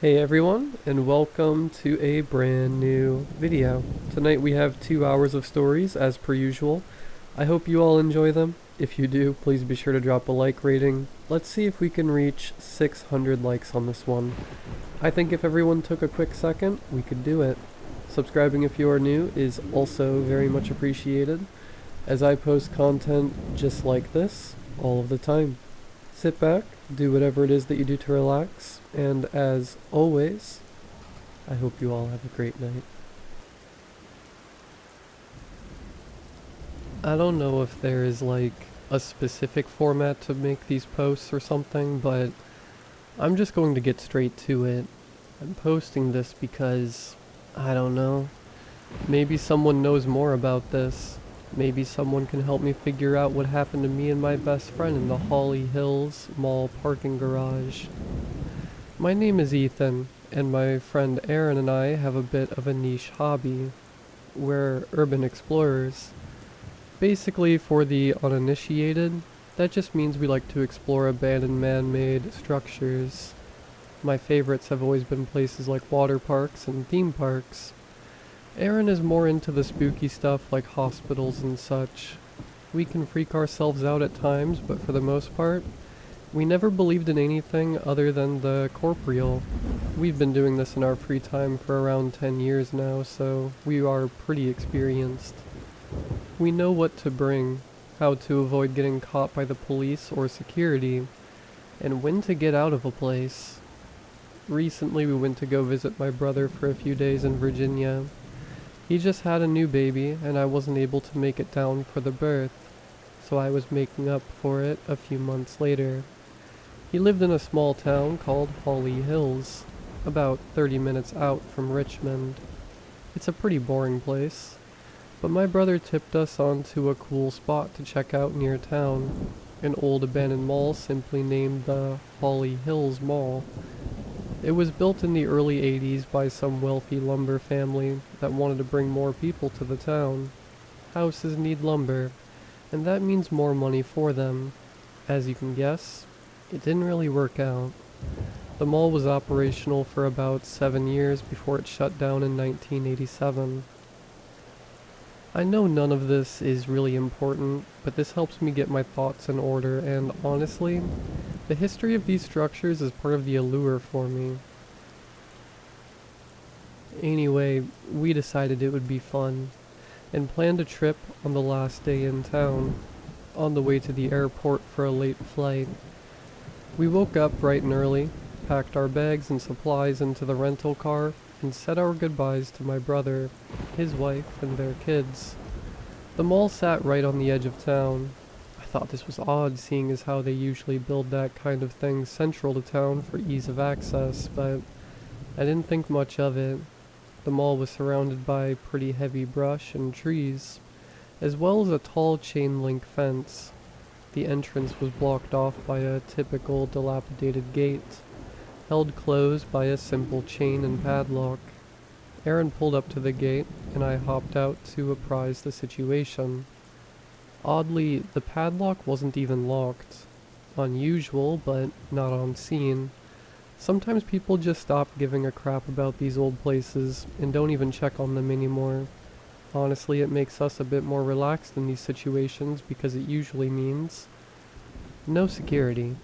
Hey everyone, and welcome to a brand new video. Tonight we have 2 hours of stories, as per usual. I hope you all enjoy them. If you do, please be sure to drop a like rating. Let's see if we can reach 600 likes on this one. I think if everyone took a quick second, we could do it. Subscribing if you are new is also very much appreciated, as I post content just like this all of the time. Sit back, do whatever it is that you do to relax, and as always, I hope you all have a great night. I don't know if there is like a specific format to make these posts or something, but I'm just going to get straight to it. I'm posting this because, I don't know, maybe someone knows more about this. Maybe someone can help me figure out what happened to me and my best friend in the Holly Hills Mall parking garage. My name is Ethan, and my friend Aaron and I have a bit of a niche hobby. We're urban explorers. Basically, for the uninitiated, that just means we like to explore abandoned man-made structures. My favorites have always been places like water parks and theme parks. Aaron is more into the spooky stuff like hospitals and such. We can freak ourselves out at times, but for the most part, we never believed in anything other than the corporeal. We've been doing this in our free time for around 10 years now, so we are pretty experienced. We know what to bring, how to avoid getting caught by the police or security, and when to get out of a place. Recently we went to go visit my brother for a few days in Virginia. He just had a new baby, and I wasn't able to make it down for the birth, so I was making up for it a few months later. He lived in a small town called Holly Hills, about 30 minutes out from Richmond. It's a pretty boring place, but my brother tipped us onto a cool spot to check out near town, an old abandoned mall simply named the Holly Hills Mall. It was built in the early 80s by some wealthy lumber family that wanted to bring more people to the town. Houses need lumber, and that means more money for them. As you can guess, it didn't really work out. The mall was operational for about 7 years before it shut down in 1987. I know none of this is really important, but this helps me get my thoughts in order, and honestly, the history of these structures is part of the allure for me. Anyway, we decided it would be fun, and planned a trip on the last day in town, on the way to the airport for a late flight. We woke up bright and early, packed our bags and supplies into the rental car, and said our goodbyes to my brother, his wife, and their kids. The mall sat right on the edge of town. I thought this was odd, seeing as how they usually build that kind of thing central to town for ease of access, but I didn't think much of it. The mall was surrounded by pretty heavy brush and trees, as well as a tall chain-link fence. The entrance was blocked off by a typical dilapidated gate, held closed by a simple chain and padlock. Aaron pulled up to the gate, and I hopped out to apprise the situation. Oddly, the padlock wasn't even locked. Unusual, but not on scene. Sometimes people just stop giving a crap about these old places and don't even check on them anymore. Honestly, it makes us a bit more relaxed in these situations because it usually means no security.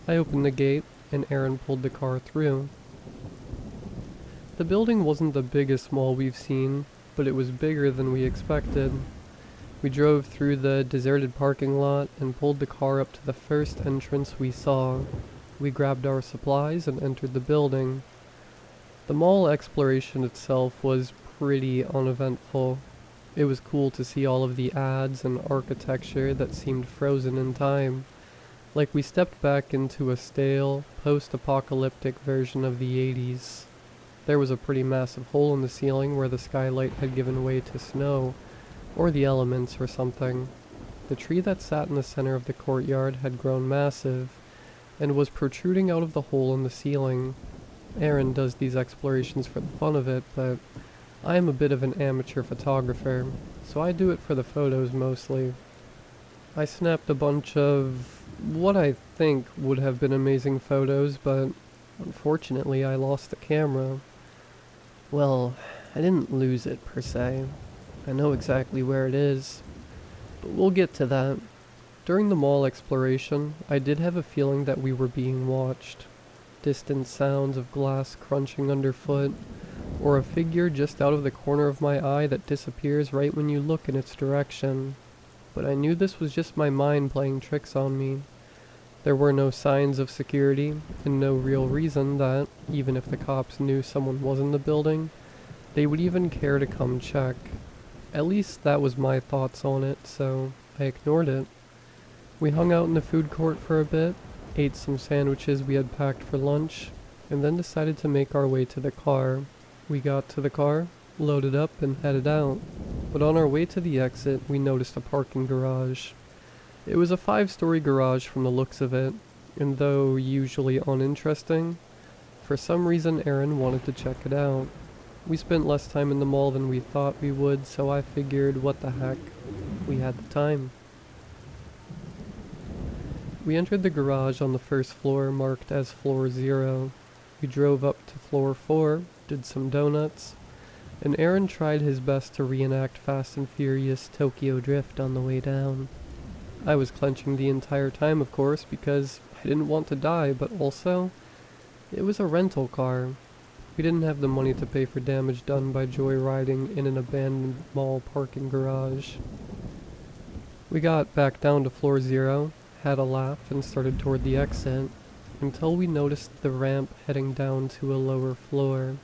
I opened the gate, and Aaron pulled the car through. The building wasn't the biggest mall we've seen, but it was bigger than we expected. We drove through the deserted parking lot and pulled the car up to the first entrance we saw. We grabbed our supplies and entered the building. The mall exploration itself was pretty uneventful. It was cool to see all of the ads and architecture that seemed frozen in time, like we stepped back into a stale, post-apocalyptic version of the 80s. There was a pretty massive hole in the ceiling where the skylight had given way to snow, or the elements or something. The tree that sat in the center of the courtyard had grown massive, and was protruding out of the hole in the ceiling. Aaron does these explorations for the fun of it, but I am a bit of an amateur photographer, so I do it for the photos mostly. I snapped a bunch of what I think would have been amazing photos, but Unfortunately, I lost the camera. Well, I didn't lose it per se. I know exactly where it is, but we'll get to that. During the mall exploration, I did have a feeling that we were being watched. Distant sounds of glass crunching underfoot, or a figure just out of the corner of my eye that disappears right when you look in its direction. But I knew this was just my mind playing tricks on me. There were no signs of security, and no real reason that, even if the cops knew someone was in the building, they would even care to come check. At least that was my thoughts on it, so I ignored it. We hung out in the food court for a bit, ate some sandwiches we had packed for lunch, and then decided to make our way to the car. We got to the car, loaded up, and headed out. But on our way to the exit, we noticed a parking garage. It was a 5-story garage from the looks of it, and though usually uninteresting, for some reason Aaron wanted to check it out. We spent less time in the mall than we thought we would, so I figured, what the heck, we had the time. We entered the garage on the first floor, marked as floor 0. We drove up to floor 4, did some donuts, and Aaron tried his best to reenact Fast and Furious Tokyo Drift on the way down. I was clenching the entire time, of course, because I didn't want to die, but also, it was a rental car. We didn't have the money to pay for damage done by joyriding in an abandoned mall parking garage. We got back down to floor 0, had a laugh, and started toward the exit, until we noticed the ramp heading down to a lower floor.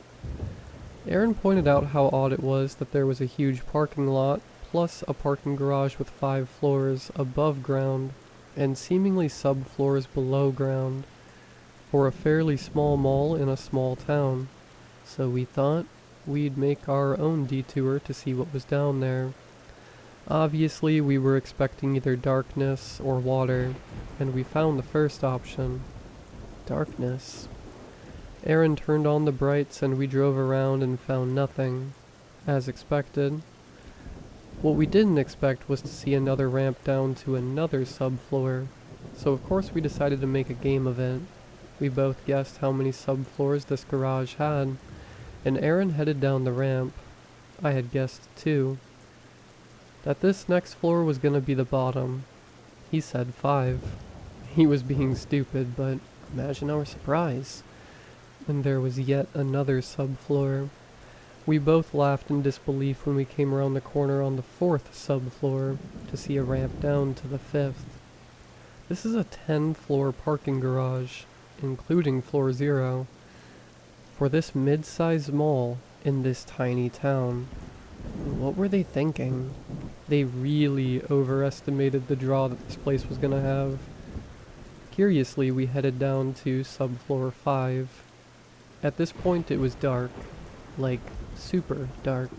Aaron pointed out how odd it was that there was a huge parking lot, plus a parking garage with 5 floors above ground, and seemingly subfloors below ground, for a fairly small mall in a small town. So we thought we'd make our own detour to see what was down there. Obviously, we were expecting either darkness or water, and we found the first option. Darkness. Aaron turned on the brights and we drove around and found nothing, as expected. What we didn't expect was to see another ramp down to another subfloor, so of course we decided to make a game of it. We both guessed how many subfloors this garage had, and Aaron headed down the ramp. I had guessed too, that this next floor was gonna be the bottom. He said 5. He was being stupid, but imagine our surprise. And there was yet another subfloor. We both laughed in disbelief when we came around the corner on the 4th subfloor to see a ramp down to the 5th. This is a 10-floor parking garage, including floor 0, for this mid-sized mall in this tiny town. What were they thinking? They really overestimated the draw that this place was gonna have. Curiously, we headed down to subfloor 5. At this point it was dark, like super dark.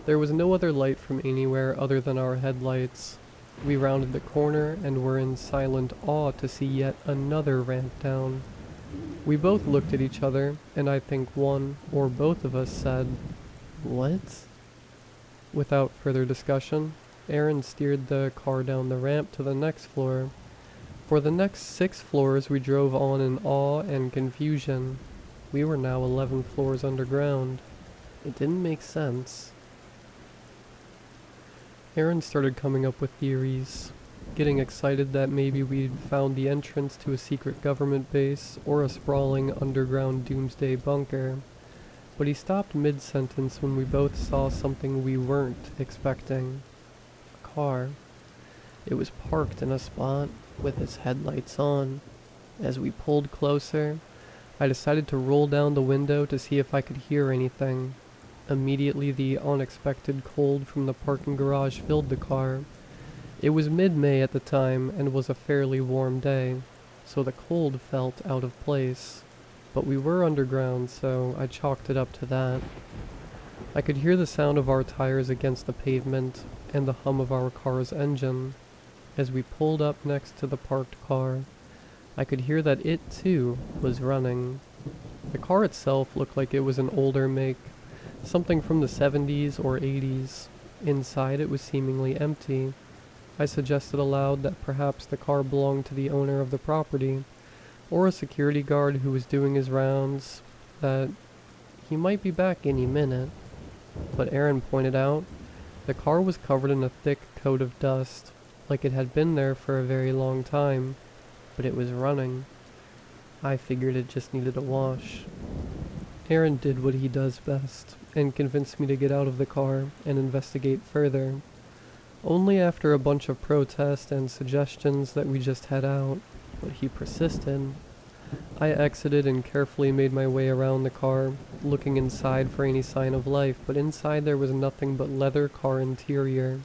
There was no other light from anywhere other than our headlights. We rounded the corner and were in silent awe to see yet another ramp down. We both looked at each other, and I think one or both of us said, "What?" Without further discussion, Aaron steered the car down the ramp to the next floor. For the next 6 floors we drove on in awe and confusion. We were now 11 floors underground. It didn't make sense. Aaron started coming up with theories, getting excited that maybe we'd found the entrance to a secret government base or a sprawling underground doomsday bunker. But he stopped mid-sentence when we both saw something we weren't expecting. A car. It was parked in a spot with its headlights on. As we pulled closer, I decided to roll down the window to see if I could hear anything. Immediately, the unexpected cold from the parking garage filled the car. It was mid-May at the time and was a fairly warm day, so the cold felt out of place. But we were underground, so I chalked it up to that. I could hear the sound of our tires against the pavement and the hum of our car's engine. As we pulled up next to the parked car, I could hear that it too was running. The car itself looked like it was an older make, something from the 70s or 80s. Inside it was seemingly empty. I suggested aloud that perhaps the car belonged to the owner of the property, or a security guard who was doing his rounds, that he might be back any minute. But Aaron pointed out, the car was covered in a thick coat of dust, like it had been there for a very long time, but it was running. I figured it just needed a wash. Aaron did what he does best, and convinced me to get out of the car and investigate further. Only after a bunch of protest and suggestions that we just head out, but he persisted. I exited and carefully made my way around the car, looking inside for any sign of life, but inside there was nothing but leather car interior,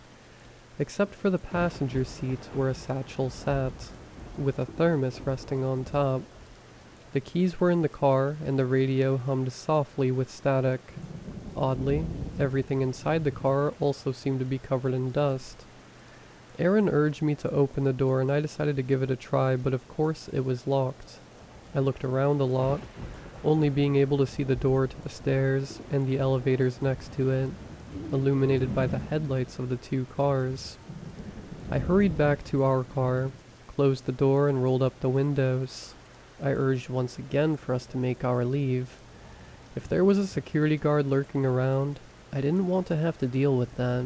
except for the passenger seat where a satchel sat, with a thermos resting on top. The keys were in the car, and the radio hummed softly with static. Oddly, everything inside the car also seemed to be covered in dust. Aaron urged me to open the door, and I decided to give it a try, but of course it was locked. I looked around a lot, only being able to see the door to the stairs and the elevators next to it, illuminated by the headlights of the two cars. I hurried back to our car, closed the door, and rolled up the windows. I urged once again for us to make our leave. If there was a security guard lurking around, I didn't want to have to deal with that,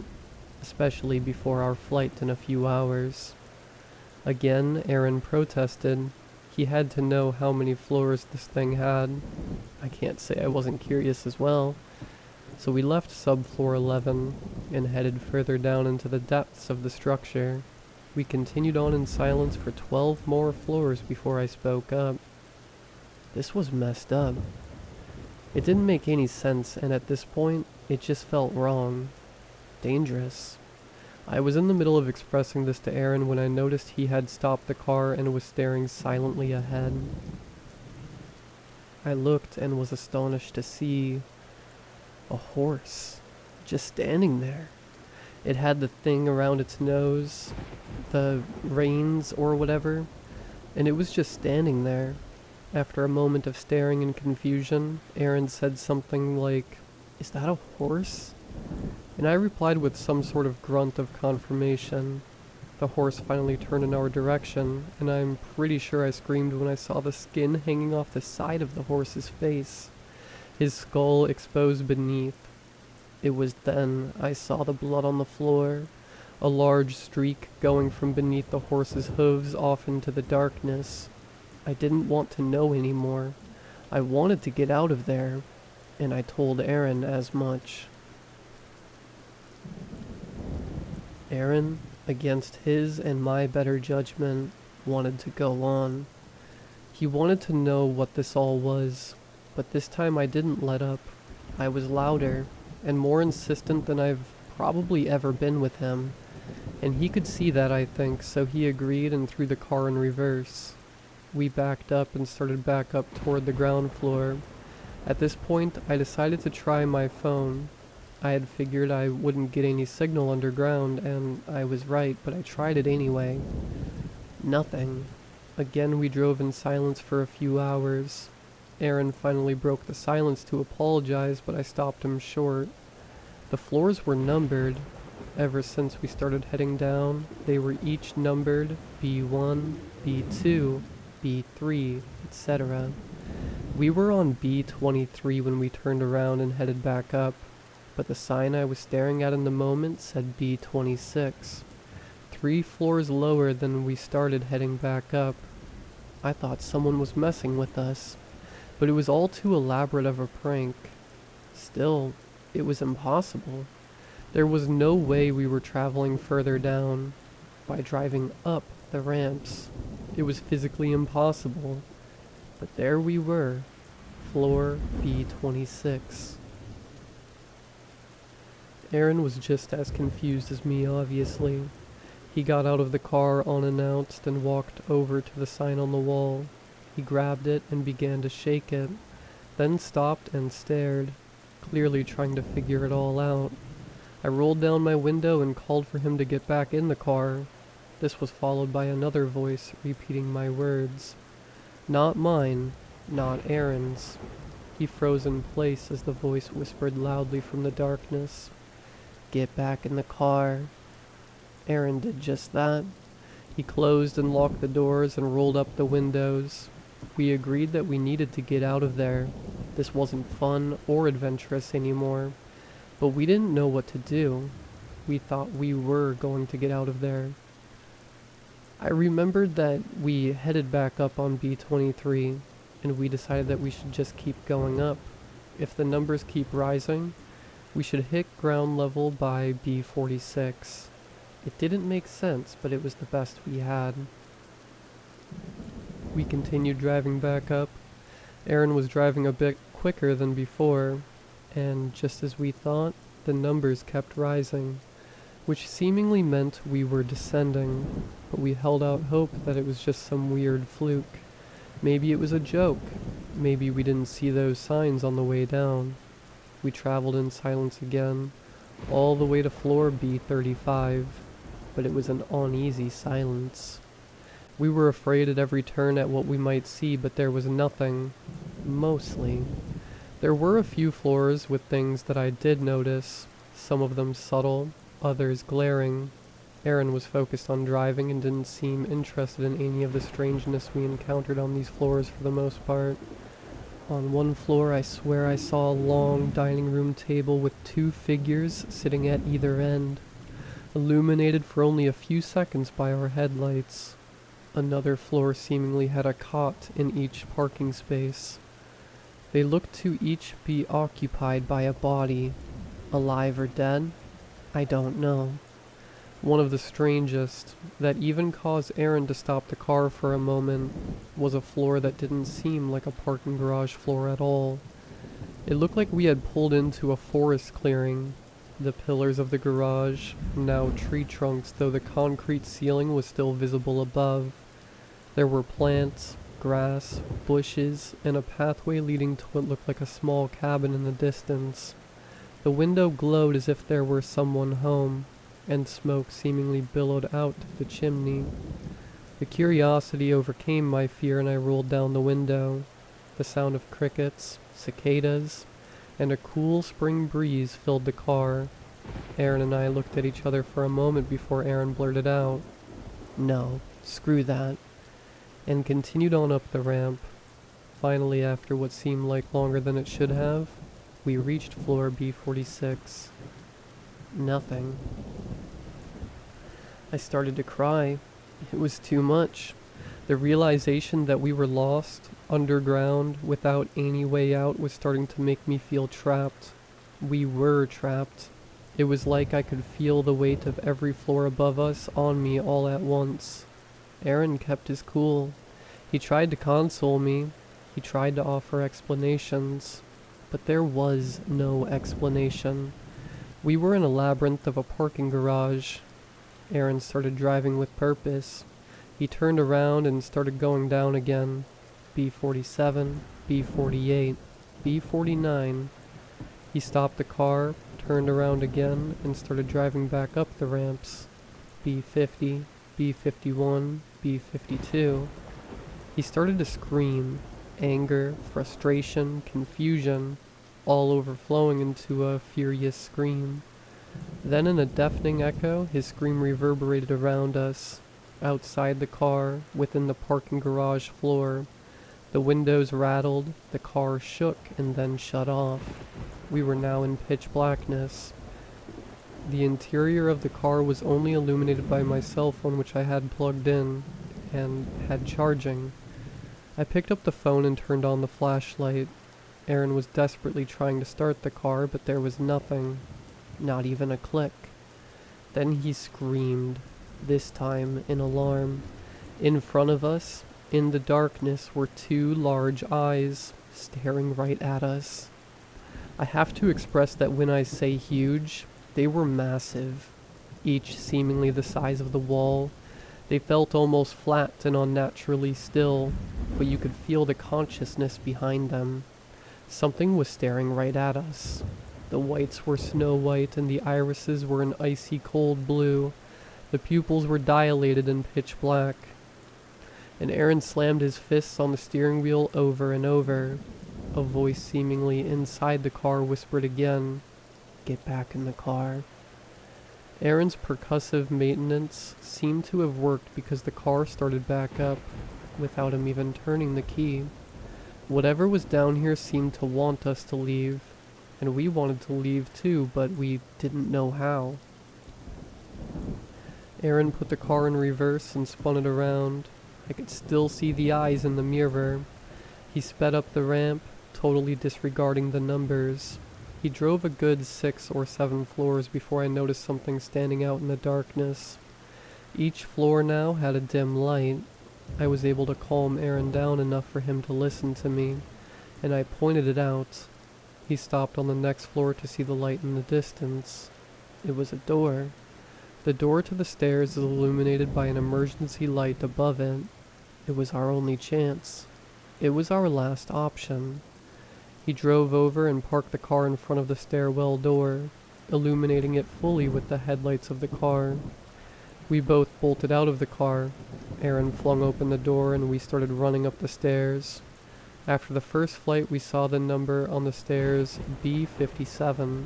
especially before our flight in a few hours. Again, Aaron protested. He had to know how many floors this thing had. I can't say I wasn't curious as well. So we left subfloor 11 and headed further down into the depths of the structure. We continued on in silence for 12 more floors before I spoke up. This was messed up. It didn't make any sense, and at this point, it just felt wrong. Dangerous. I was in the middle of expressing this to Aaron when I noticed he had stopped the car and was staring silently ahead. I looked and was astonished to see a horse just standing there. It had the thing around its nose, the reins or whatever, and it was just standing there. After a moment of staring and confusion, Aaron said something like, "Is that a horse?" And I replied with some sort of grunt of confirmation. The horse finally turned in our direction, and I'm pretty sure I screamed when I saw the skin hanging off the side of the horse's face, his skull exposed beneath. It was then I saw the blood on the floor, a large streak going from beneath the horse's hooves off into the darkness. I didn't want to know anymore. I wanted to get out of there, and I told Aaron as much. Aaron, against his and my better judgment, wanted to go on. He wanted to know what this all was, but this time I didn't let up. I was louder and more insistent than I've probably ever been with him, and he could see that, I think, so he agreed and threw the car in reverse. We backed up and started back up toward the ground floor. At this point, I decided to try my phone. I had figured I wouldn't get any signal underground, and I was right, but I tried it anyway. Nothing. Again, we drove in silence for a few hours. Aaron finally broke the silence to apologize, but I stopped him short. The floors were numbered. Ever since we started heading down, they were each numbered B1, B2, B3, etc. We were on B23 when we turned around and headed back up, but the sign I was staring at in the moment said B26, 3 floors lower than we started heading back up. I thought someone was messing with us, but it was all too elaborate of a prank. Still, it was impossible. There was no way we were traveling further down by driving up the ramps. It was physically impossible. But there we were, floor B26. Aaron was just as confused as me, obviously. He got out of the car unannounced and walked over to the sign on the wall. He grabbed it and began to shake it, then stopped and stared, clearly trying to figure it all out. I rolled down my window and called for him to get back in the car. This was followed by another voice repeating my words. Not mine, not Aaron's. He froze in place as the voice whispered loudly from the darkness. Get back in the car. Aaron did just that. He closed and locked the doors and rolled up the windows. We agreed that we needed to get out of there. This wasn't fun or adventurous anymore, but we didn't know what to do. We thought we were going to get out of there. I remembered that we headed back up on B23, and we decided that we should just keep going up. If the numbers keep rising, we should hit ground level by B46. It didn't make sense, but it was the best we had. We continued driving back up. Aaron was driving a bit quicker than before, and just as we thought, the numbers kept rising, which seemingly meant we were descending, but we held out hope that it was just some weird fluke. Maybe it was a joke. Maybe we didn't see those signs on the way down. We traveled in silence again, all the way to floor B35, but it was an uneasy silence. We were afraid at every turn at what we might see, but there was nothing. Mostly. There were a few floors with things that I did notice, some of them subtle, others glaring. Aaron was focused on driving and didn't seem interested in any of the strangeness we encountered on these floors for the most part. On one floor, I swear I saw a long dining room table with 2 figures sitting at either end, illuminated for only a few seconds by our headlights. Another floor seemingly had a cot in each parking space. They looked to each be occupied by a body. Alive or dead? I don't know. One of the strangest, that even caused Aaron to stop the car for a moment, was a floor that didn't seem like a parking garage floor at all. It looked like we had pulled into a forest clearing. The pillars of the garage, now tree trunks, though the concrete ceiling was still visible above. There were plants, grass, bushes, and a pathway leading to what looked like a small cabin in the distance. The window glowed as if there were someone home, and smoke seemingly billowed out of the chimney. The curiosity overcame my fear and I rolled down the window. The sound of crickets, cicadas, and a cool spring breeze filled the car. Aaron and I looked at each other for a moment before Aaron blurted out, "No, screw that," and continued on up the ramp. Finally, after what seemed like longer than it should have, we reached floor B46. Nothing. I started to cry. It was too much. The realization that we were lost, underground, without any way out was starting to make me feel trapped. We were trapped. It was like I could feel the weight of every floor above us on me all at once. Aaron kept his cool. He tried to console me. He tried to offer explanations. But there was no explanation. We were in a labyrinth of a parking garage. Aaron started driving with purpose. He turned around and started going down again. B47, B48, B49. He stopped the car, turned around again, and started driving back up the ramps. B50, B51, B52. He started to scream. Anger, frustration, confusion, all overflowing into a furious scream. Then in a deafening echo, his scream reverberated around us, outside the car, within the parking garage floor. The windows rattled, the car shook and then shut off. We were now in pitch blackness. The interior of the car was only illuminated by my cell phone, which I had plugged in and had charging. I picked up the phone and turned on the flashlight. Aaron was desperately trying to start the car, but there was nothing. Not even a click. Then he screamed, this time in alarm. In front of us, in the darkness, were 2 large eyes, staring right at us. I have to express that when I say huge, they were massive, each seemingly the size of the wall. They felt almost flat and unnaturally still, but you could feel the consciousness behind them. Something was staring right at us. The whites were snow white and the irises were an icy cold blue. The pupils were dilated and pitch black. And Aaron slammed his fists on the steering wheel over and over. A voice seemingly inside the car whispered again, "Get back in the car." Aaron's percussive maintenance seemed to have worked because the car started back up. without him even turning the key. Whatever was down here seemed to want us to leave, and we wanted to leave too, but we didn't know how. Aaron put the car in reverse and spun it around. I could still see the eyes in the mirror. He sped up the ramp, totally disregarding the numbers. He drove a good 6 or 7 floors before I noticed something standing out in the darkness. Each floor now had a dim light. I was able to calm Aaron down enough for him to listen to me, and I pointed it out. He stopped on the next floor to see the light in the distance. It was a door. The door to the stairs is illuminated by an emergency light above it. It was our only chance. It was our last option. He drove over and parked the car in front of the stairwell door, illuminating it fully with the headlights of the car. We both bolted out of the car. Aaron flung open the door and we started running up the stairs. After the first flight, we saw the number on the stairs, B57.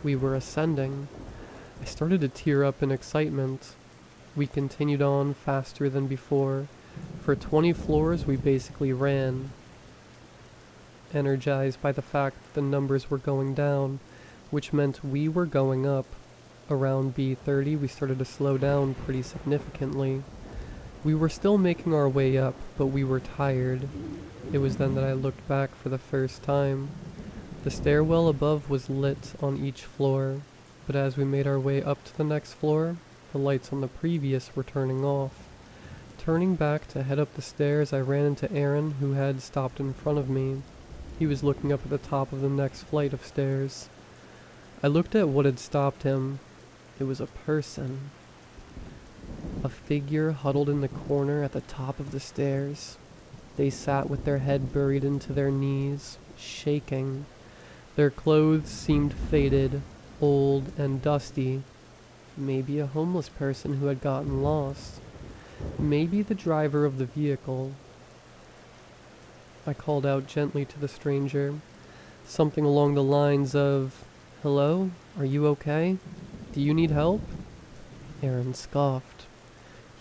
We were ascending. I started to tear up in excitement. We continued on faster than before. For 20 floors, we basically ran. Energized by the fact that the numbers were going down, which meant we were going up. Around B30, we started to slow down pretty significantly. We were still making our way up, but we were tired. It was then that I looked back for the first time. The stairwell above was lit on each floor, but as we made our way up to the next floor, the lights on the previous were turning off. Turning back to head up the stairs, I ran into Aaron, who had stopped in front of me. He was looking up at the top of the next flight of stairs. I looked at what had stopped him. It was a person. A figure huddled in the corner at the top of the stairs. They sat with their head buried into their knees, shaking. Their clothes seemed faded, old, and dusty. Maybe a homeless person who had gotten lost. Maybe the driver of the vehicle. I called out gently to the stranger, something along the lines of, "Hello? Are you okay? Do you need help?" Aaron scoffed.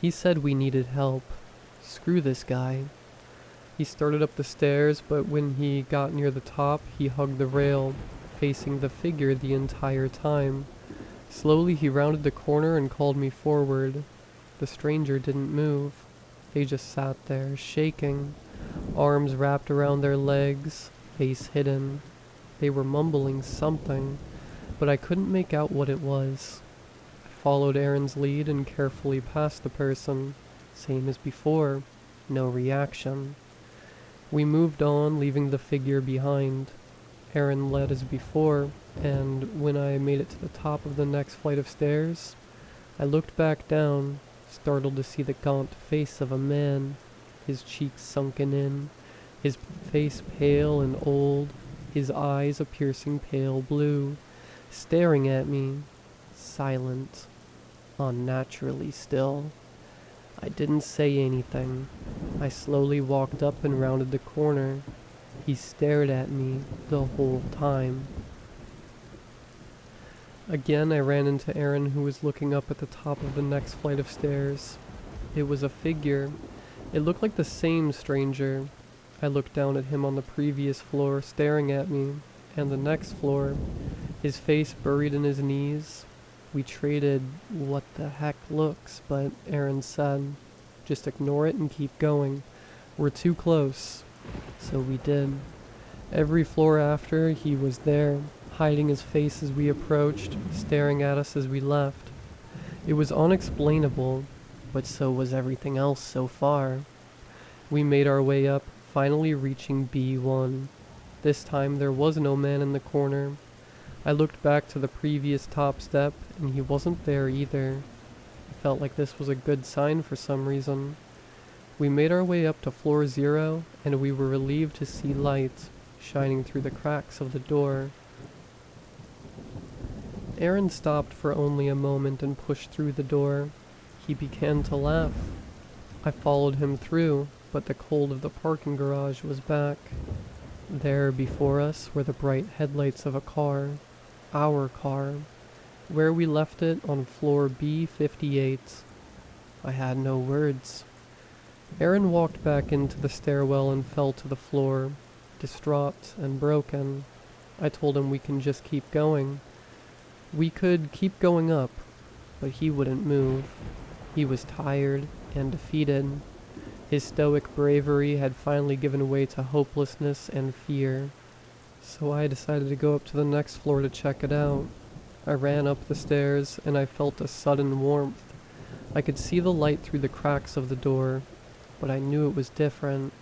He said we needed help. Screw this guy. He started up the stairs, but when he got near the top, he hugged the rail, facing the figure the entire time. Slowly he rounded the corner and called me forward. The stranger didn't move. They just sat there, shaking, arms wrapped around their legs, face hidden. They were mumbling something, but I couldn't make out what it was. I followed Aaron's lead and carefully passed the person. Same as before, no reaction. We moved on, leaving the figure behind. Aaron led as before, and when I made it to the top of the next flight of stairs, I looked back down, startled to see the gaunt face of a man, his cheeks sunken in, his face pale and old, his eyes a piercing pale blue, staring at me, silent, unnaturally still. I didn't say anything. I slowly walked up and rounded the corner. He stared at me the whole time. Again, I ran into Aaron, who was looking up at the top of the next flight of stairs. It was a figure. It looked like the same stranger. I looked down at him on the previous floor, staring at me, and the next floor, his face buried in his knees. We traded what the heck looks, but Aaron said, "Just ignore it and keep going. We're too close." So we did. Every floor after, he was there, hiding his face as we approached, staring at us as we left. It was unexplainable, but so was everything else so far. We made our way up, finally reaching B1. This time there was no man in the corner. I looked back to the previous top step, and he wasn't there either. I felt like this was a good sign for some reason. We made our way up to floor 0, and we were relieved to see light shining through the cracks of the door. Aaron stopped for only a moment and pushed through the door. He began to laugh. I followed him through, but the cold of the parking garage was back. There before us were the bright headlights of a car. Our car. Where we left it on floor B58. I had no words. Aaron walked back into the stairwell and fell to the floor, distraught and broken. I told him we can just keep going. We could keep going up, but he wouldn't move. He was tired and defeated. His stoic bravery had finally given way to hopelessness and fear. So I decided to go up to the next floor to check it out. I ran up the stairs and I felt a sudden warmth. I could see the light through the cracks of the door, but I knew it was different.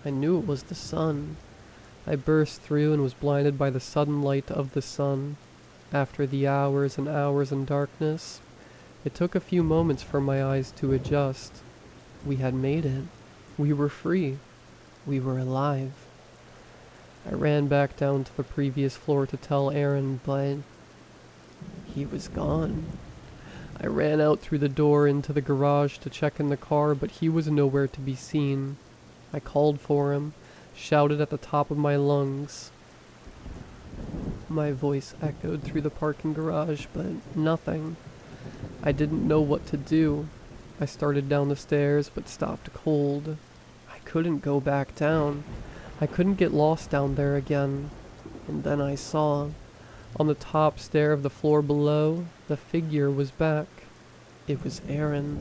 I knew it was the sun. I burst through and was blinded by the sudden light of the sun. After the hours and hours in darkness, it took a few moments for my eyes to adjust. We had made it. We were free. We were alive. I ran back down to the previous floor to tell Aaron, but he was gone. I ran out through the door into the garage to check in the car, but he was nowhere to be seen. I called for him, shouted at the top of my lungs. My voice echoed through the parking garage, but nothing. I didn't know what to do. I started down the stairs, but stopped cold. I couldn't go back down. I couldn't get lost down there again. And then I saw, on the top stair of the floor below, the figure was back. It was Aaron,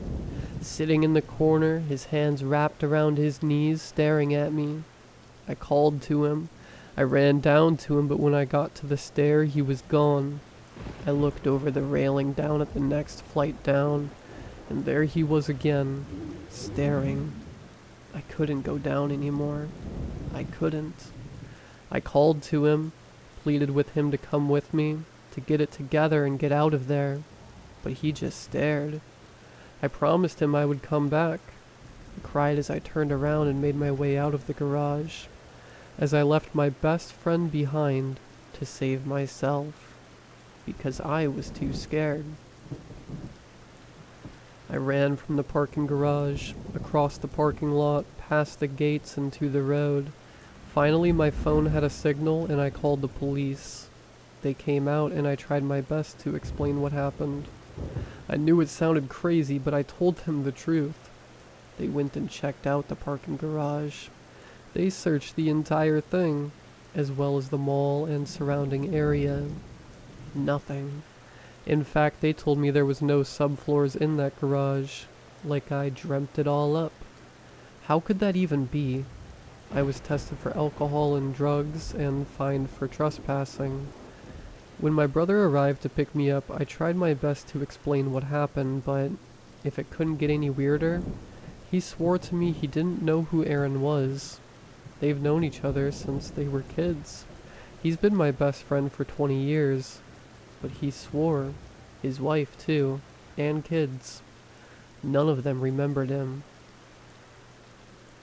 sitting in the corner, his hands wrapped around his knees, staring at me. I called to him. I ran down to him, but when I got to the stair, he was gone. I looked over the railing down at the next flight down, and there he was again, staring. I couldn't go down anymore. I couldn't. I called to him, pleaded with him to come with me, to get it together and get out of there, but he just stared. I promised him I would come back. I cried as I turned around and made my way out of the garage, as I left my best friend behind to save myself, because I was too scared. I ran from the parking garage, across the parking lot, past the gates and to the road. Finally, my phone had a signal and I called the police. They came out and I tried my best to explain what happened. I knew it sounded crazy, but I told them the truth. They went and checked out the parking garage. They searched the entire thing, as well as the mall and surrounding area. Nothing. In fact, they told me there was no subfloors in that garage, like I dreamt it all up. How could that even be? I was tested for alcohol and drugs and fined for trespassing. When my brother arrived to pick me up, I tried my best to explain what happened, but if it couldn't get any weirder, he swore to me he didn't know who Aaron was. They've known each other since they were kids. He's been my best friend for 20 years, but he swore, his wife too, and kids. None of them remembered him.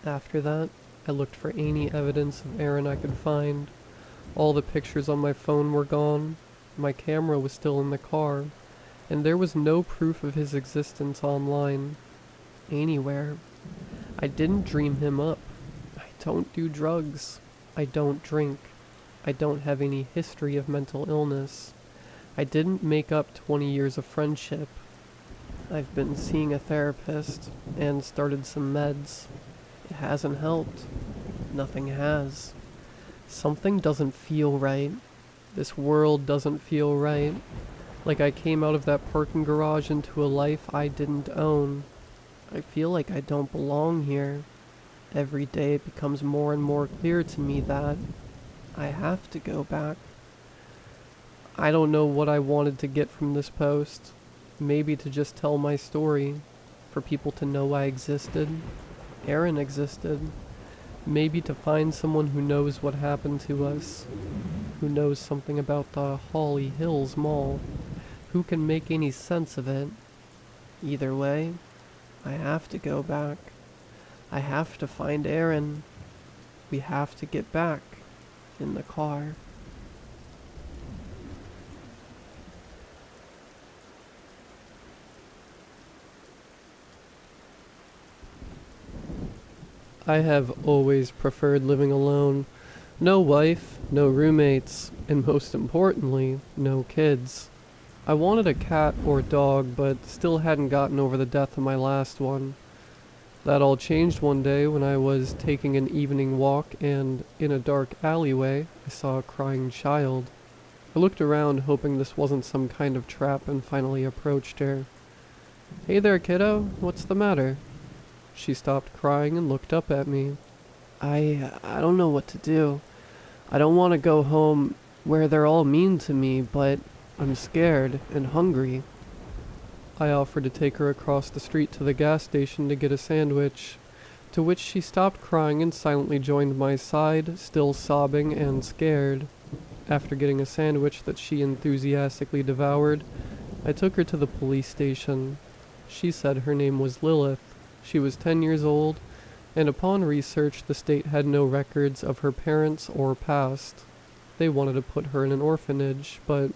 After that, I looked for any evidence of Aaron I could find. All the pictures on my phone were gone. My camera was still in the car, and there was no proof of his existence online, anywhere. I didn't dream him up. I don't do drugs. I don't drink. I don't have any history of mental illness. I didn't make up 20 years of friendship. I've been seeing a therapist and started some meds. It hasn't helped. Nothing has. Something doesn't feel right. This world doesn't feel right. Like I came out of that parking garage into a life I didn't own. I feel like I don't belong here. Every day it becomes more and more clear to me that I have to go back. I don't know what I wanted to get from this post. Maybe to just tell my story, for people to know I existed. Aaron existed. Maybe to find someone who knows what happened to us, who knows something about the Holly Hills Mall, who can make any sense of it. Either way, I have to go back. I have to find Aaron. We have to get back in the car. I have always preferred living alone. No wife, no roommates, and most importantly, no kids. I wanted a cat or dog, but still hadn't gotten over the death of my last one. That all changed one day when I was taking an evening walk and, in a dark alleyway, I saw a crying child. I looked around hoping this wasn't some kind of trap and finally approached her. "Hey there, kiddo, what's the matter?" She stopped crying and looked up at me. I don't know what to do. I don't want to go home where they're all mean to me, but I'm scared and hungry." I offered to take her across the street to the gas station to get a sandwich, to which she stopped crying and silently joined my side, still sobbing and scared. After getting a sandwich that she enthusiastically devoured, I took her to the police station. She said her name was Lilith. She was 10 years old, and upon research, the state had no records of her parents or past. They wanted to put her in an orphanage, but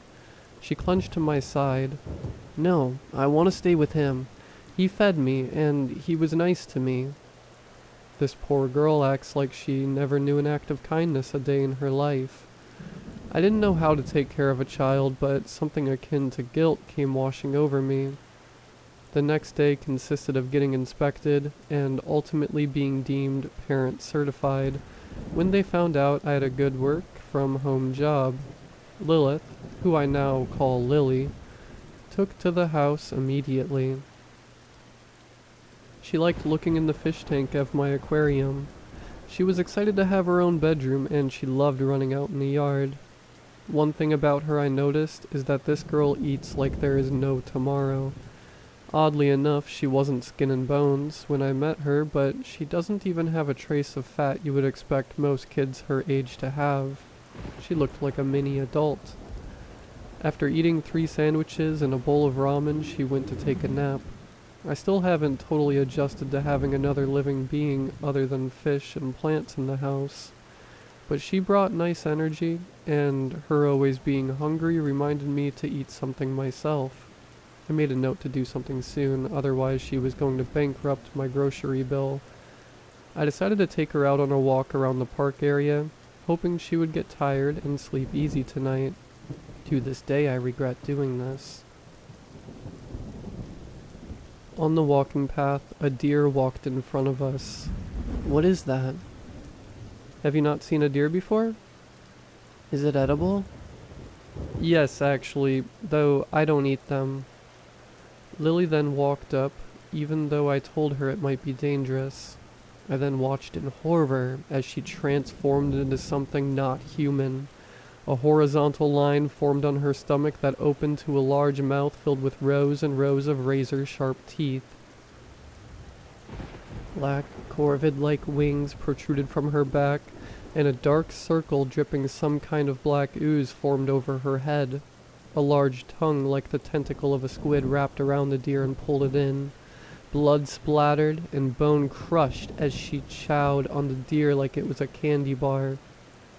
she clung to my side. "No, I want to stay with him. He fed me, and he was nice to me." This poor girl acts like she never knew an act of kindness a day in her life. I didn't know how to take care of a child, but something akin to guilt came washing over me. The next day consisted of getting inspected and ultimately being deemed parent certified when they found out I had a good work from home job. Lilith, who I now call Lily, took to the house immediately. She liked looking in the fish tank of my aquarium. She was excited to have her own bedroom, and she loved running out in the yard. One thing about her I noticed is that this girl eats like there is no tomorrow. Oddly enough, she wasn't skin and bones when I met her, but she doesn't even have a trace of fat you would expect most kids her age to have. She looked like a mini adult. After eating 3 sandwiches and a bowl of ramen, she went to take a nap. I still haven't totally adjusted to having another living being other than fish and plants in the house. But she brought nice energy, and her always being hungry reminded me to eat something myself. I made a note to do something soon, otherwise she was going to bankrupt my grocery bill. I decided to take her out on a walk around the park area, hoping she would get tired and sleep easy tonight. To this day I regret doing this. On the walking path, a deer walked in front of us. "What is that?" "Have you not seen a deer before?" "Is it edible?" "Yes, actually, though I don't eat them." Lily then walked up, even though I told her it might be dangerous. I then watched in horror as she transformed into something not human. A horizontal line formed on her stomach that opened to a large mouth filled with rows and rows of razor-sharp teeth. Black, corvid-like wings protruded from her back, and a dark circle dripping some kind of black ooze formed over her head. A large tongue like the tentacle of a squid wrapped around the deer and pulled it in. Blood splattered and bone crushed as she chowed on the deer like it was a candy bar.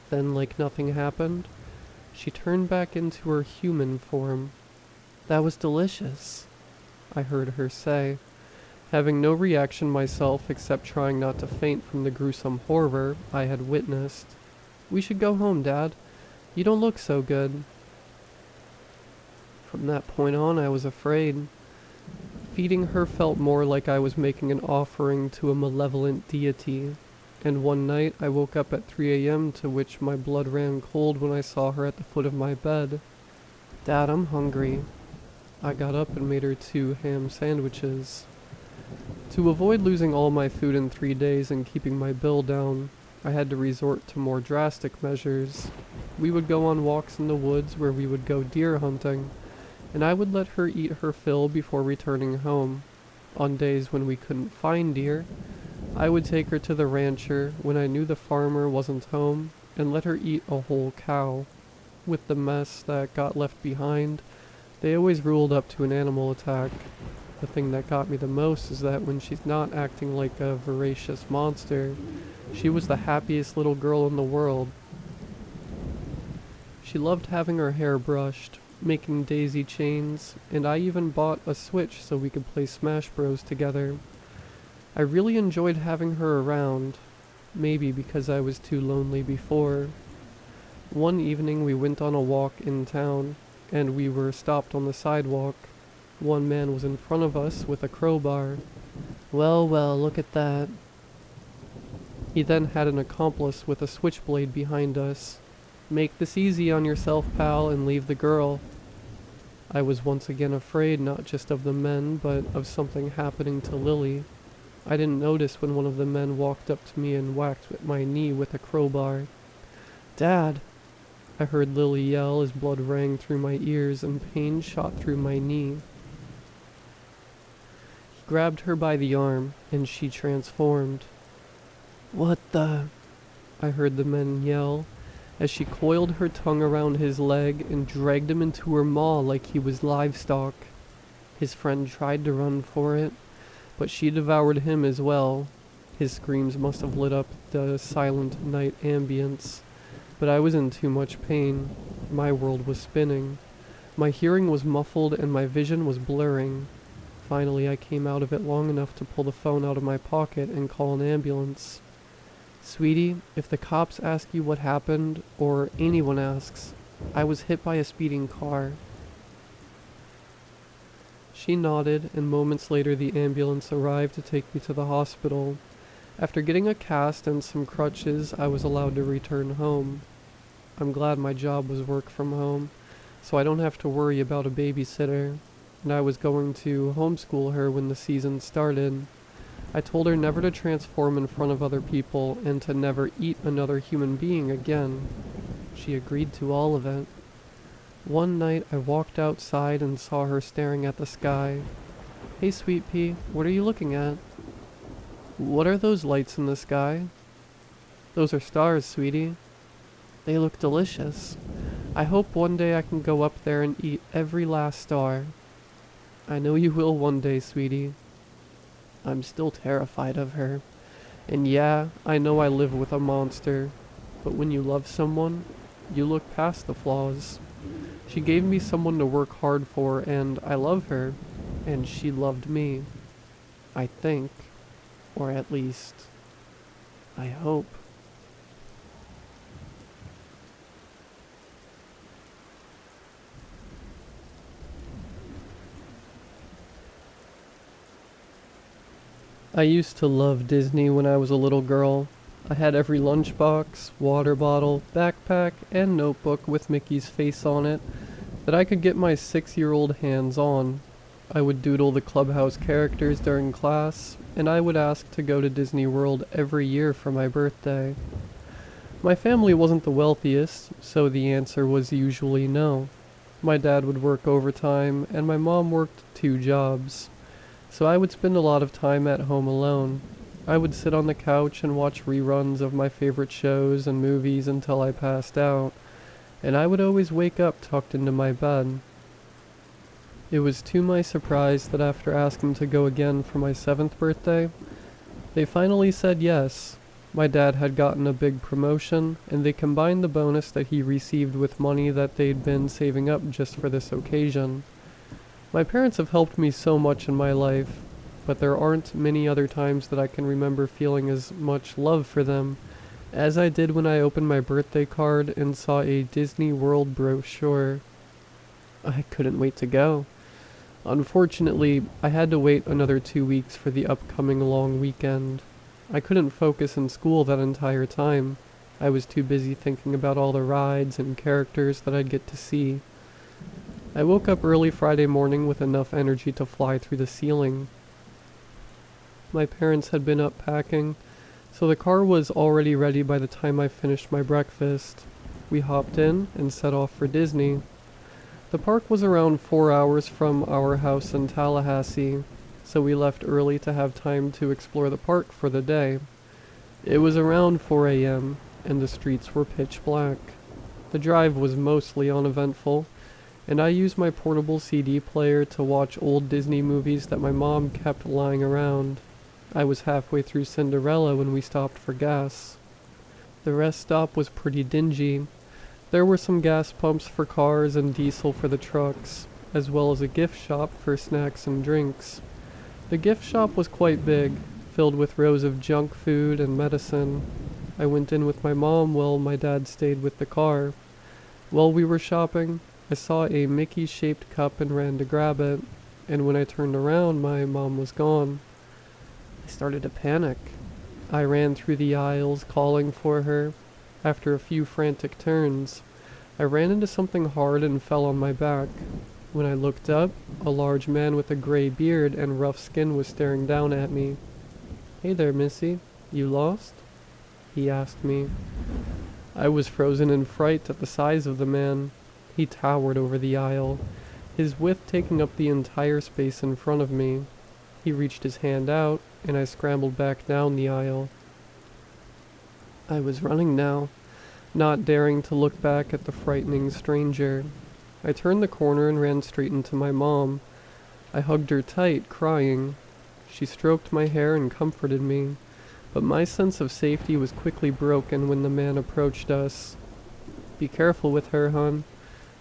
Then, like nothing happened, she turned back into her human form. "That was delicious," I heard her say. Having no reaction myself except trying not to faint from the gruesome horror I had witnessed. "We should go home, Dad. You don't look so good." From that point on, I was afraid. Feeding her felt more like I was making an offering to a malevolent deity, and one night I woke up at 3 a.m. to which my blood ran cold when I saw her at the foot of my bed. "Dad, I'm hungry." I got up and made her 2 ham sandwiches. To avoid losing all my food in 3 days and keeping my bill down, I had to resort to more drastic measures. We would go on walks in the woods where we would go deer hunting, and I would let her eat her fill before returning home. On days when we couldn't find deer, I would take her to the rancher when I knew the farmer wasn't home and let her eat a whole cow. With the mess that got left behind, they always ruled up to an animal attack. The thing that got me the most is that when she's not acting like a voracious monster, she was the happiest little girl in the world. She loved having her hair brushed, making daisy chains, and I even bought a Switch so we could play Smash Bros together. I really enjoyed having her around, maybe because I was too lonely before. One evening we went on a walk in town, and we were stopped on the sidewalk. One man was in front of us with a crowbar. Well, well, look at that. He then had an accomplice with a switchblade behind us. Make this easy on yourself, pal, and leave the girl. I was once again afraid not just of the men, but of something happening to Lily. I didn't notice when one of the men walked up to me and whacked at my knee with a crowbar. "Dad!" I heard Lily yell as blood rang through my ears and pain shot through my knee. He grabbed her by the arm, and she transformed. "What the?" I heard the men yell, as she coiled her tongue around his leg and dragged him into her maw like he was livestock. His friend tried to run for it, but she devoured him as well. His screams must have lit up the silent night ambience, but I was in too much pain. My world was spinning. My hearing was muffled and my vision was blurring. Finally, I came out of it long enough to pull the phone out of my pocket and call an ambulance. "Sweetie, if the cops ask you what happened, or anyone asks, I was hit by a speeding car." She nodded, and moments later the ambulance arrived to take me to the hospital. After getting a cast and some crutches, I was allowed to return home. I'm glad my job was work from home, so I don't have to worry about a babysitter, and I was going to homeschool her when the season started. I told her never to transform in front of other people and to never eat another human being again. She agreed to all of it. One night I walked outside and saw her staring at the sky. "Hey, Sweet Pea, what are you looking at?" "What are those lights in the sky?" "Those are stars, sweetie." "They look delicious. I hope one day I can go up there and eat every last star." "I know you will one day, sweetie." I'm still terrified of her. And yeah, I know I live with a monster, but when you love someone, you look past the flaws. She gave me someone to work hard for, and I love her, and she loved me. I think, or at least, I hope. I used to love Disney when I was a little girl. I had every lunchbox, water bottle, backpack, and notebook with Mickey's face on it that I could get my 6-year-old hands on. I would doodle the clubhouse characters during class, and I would ask to go to Disney World every year for my birthday. My family wasn't the wealthiest, so the answer was usually no. My dad would work overtime, and my mom worked 2 jobs. So I would spend a lot of time at home alone. I would sit on the couch and watch reruns of my favorite shows and movies until I passed out, and I would always wake up tucked into my bed. It was to my surprise that after asking to go again for my 7th birthday, they finally said yes. My dad had gotten a big promotion, and they combined the bonus that he received with money that they'd been saving up just for this occasion. My parents have helped me so much in my life, but there aren't many other times that I can remember feeling as much love for them as I did when I opened my birthday card and saw a Disney World brochure. I couldn't wait to go. Unfortunately, I had to wait another 2 weeks for the upcoming long weekend. I couldn't focus in school that entire time. I was too busy thinking about all the rides and characters that I'd get to see. I woke up early Friday morning with enough energy to fly through the ceiling. My parents had been up packing, so the car was already ready by the time I finished my breakfast. We hopped in and set off for Disney. The park was around 4 hours from our house in Tallahassee, so we left early to have time to explore the park for the day. It was around 4 a.m., and the streets were pitch black. The drive was mostly uneventful, and I used my portable CD player to watch old Disney movies that my mom kept lying around. I was halfway through Cinderella when we stopped for gas. The rest stop was pretty dingy. There were some gas pumps for cars and diesel for the trucks, as well as a gift shop for snacks and drinks. The gift shop was quite big, filled with rows of junk food and medicine. I went in with my mom while my dad stayed with the car. While we were shopping, I saw a Mickey-shaped cup and ran to grab it, and when I turned around, my mom was gone. I started to panic. I ran through the aisles, calling for her. After a few frantic turns, I ran into something hard and fell on my back. When I looked up, a large man with a gray beard and rough skin was staring down at me. "Hey there, Missy. You lost?" he asked me. I was frozen in fright at the size of the man. He towered over the aisle, his width taking up the entire space in front of me. He reached his hand out, and I scrambled back down the aisle. I was running now, not daring to look back at the frightening stranger. I turned the corner and ran straight into my mom. I hugged her tight, crying. She stroked my hair and comforted me, but my sense of safety was quickly broken when the man approached us. "Be careful with her, hon.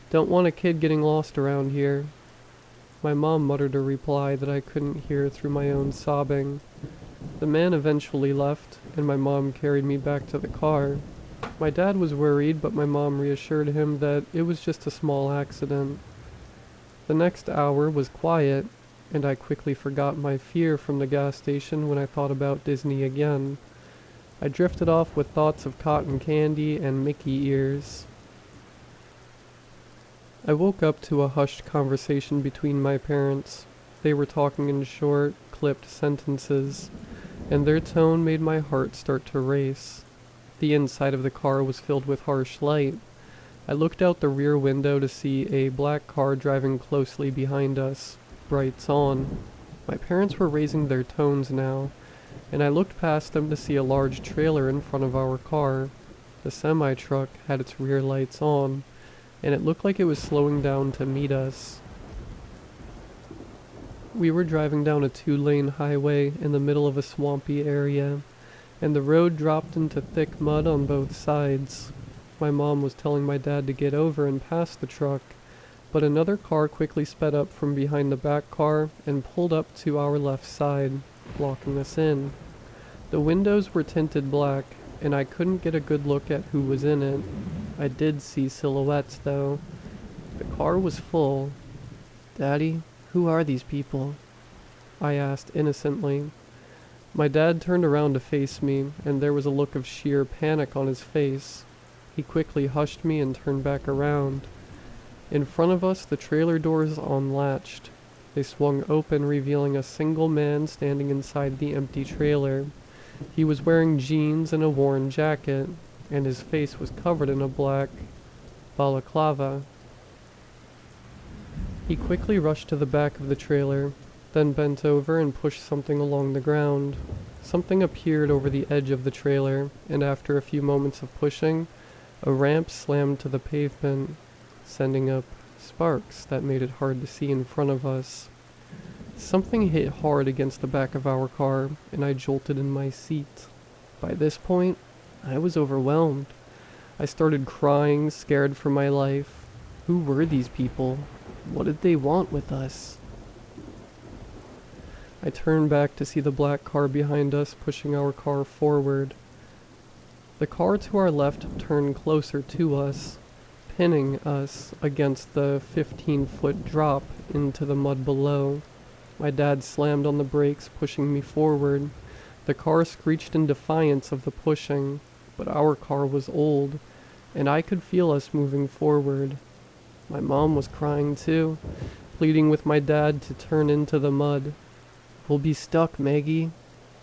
Don't want a kid getting lost around here." My mom muttered a reply that I couldn't hear through my own sobbing. The man eventually left, and my mom carried me back to the car. My dad was worried, but my mom reassured him that it was just a small accident. The next hour was quiet, and I quickly forgot my fear from the gas station when I thought about Disney again. I drifted off with thoughts of cotton candy and Mickey ears. I woke up to a hushed conversation between my parents. They were talking in short, clipped sentences, and their tone made my heart start to race. The inside of the car was filled with harsh light. I looked out the rear window to see a black car driving closely behind us, brights on. My parents were raising their tones now, and I looked past them to see a large trailer in front of our car. The semi-truck had its rear lights on, and it looked like it was slowing down to meet us. We were driving down a 2-lane highway in the middle of a swampy area, and the road dropped into thick mud on both sides. My mom was telling my dad to get over and pass the truck, but another car quickly sped up from behind the back car and pulled up to our left side, blocking us in. The windows were tinted black, and I couldn't get a good look at who was in it. I did see silhouettes, though. The car was full. "Daddy, who are these people?" I asked innocently. My dad turned around to face me, and there was a look of sheer panic on his face. He quickly hushed me and turned back around. In front of us, the trailer doors unlatched. They swung open, revealing a single man standing inside the empty trailer. He was wearing jeans and a worn jacket, and his face was covered in a black balaclava. He quickly rushed to the back of the trailer, then bent over and pushed something along the ground. Something appeared over the edge of the trailer, and after a few moments of pushing, a ramp slammed to the pavement, sending up sparks that made it hard to see in front of us. Something hit hard against the back of our car, and I jolted in my seat. By this point, I was overwhelmed. I started crying, scared for my life. Who were these people? What did they want with us? I turned back to see the black car behind us pushing our car forward. The car to our left turned closer to us, pinning us against the 15-foot drop into the mud below. My dad slammed on the brakes, pushing me forward. The car screeched in defiance of the pushing, but our car was old, and I could feel us moving forward. My mom was crying too, pleading with my dad to turn into the mud. "We'll be stuck, Maggie,"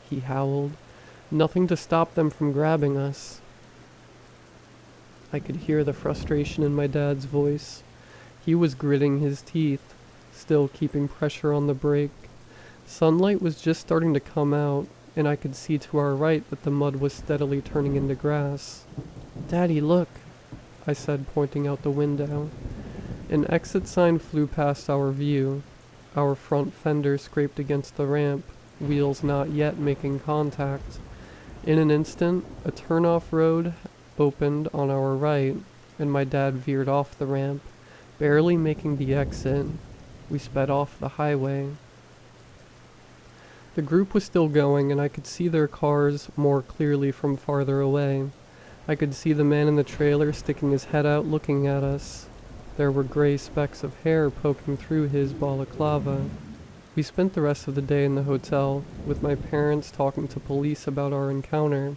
he howled. "Nothing to stop them from grabbing us." I could hear the frustration in my dad's voice. He was gritting his teeth, still keeping pressure on the brake. Sunlight was just starting to come out, and I could see to our right that the mud was steadily turning into grass. "Daddy, look," I said, pointing out the window. An exit sign flew past our view. Our front fender scraped against the ramp, wheels not yet making contact. In an instant, a turn-off road opened on our right, and my dad veered off the ramp, barely making the exit. We sped off the highway. The group was still going, and I could see their cars more clearly from farther away. I could see the man in the trailer sticking his head out looking at us. There were gray specks of hair poking through his balaclava. We spent the rest of the day in the hotel, with my parents talking to police about our encounter.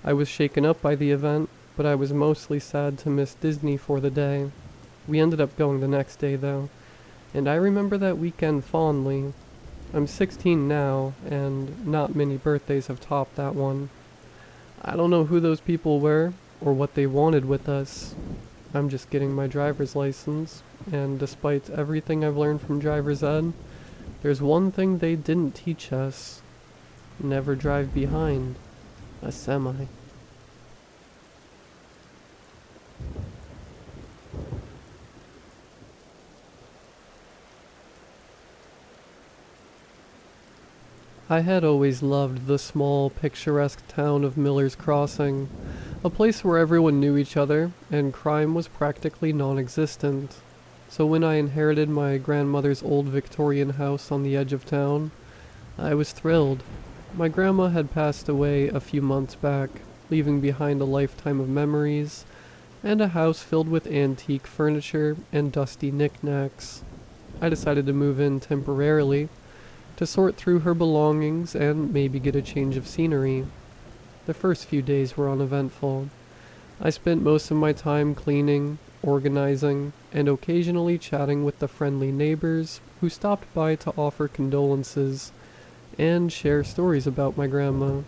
I was shaken up by the event, but I was mostly sad to miss Disney for the day. We ended up going the next day though, and I remember that weekend fondly. I'm 16 now, and not many birthdays have topped that one. I don't know who those people were, or what they wanted with us. I'm just getting my driver's license, and despite everything I've learned from driver's ed, there's one thing they didn't teach us. Never drive behind a semi. I had always loved the small, picturesque town of Miller's Crossing, a place where everyone knew each other and crime was practically non-existent. So when I inherited my grandmother's old Victorian house on the edge of town, I was thrilled. My grandma had passed away a few months back, leaving behind a lifetime of memories and a house filled with antique furniture and dusty knickknacks. I decided to move in temporarily to sort through her belongings and maybe get a change of scenery. The first few days were uneventful. I spent most of my time cleaning, organizing, and occasionally chatting with the friendly neighbors who stopped by to offer condolences and share stories about my grandma.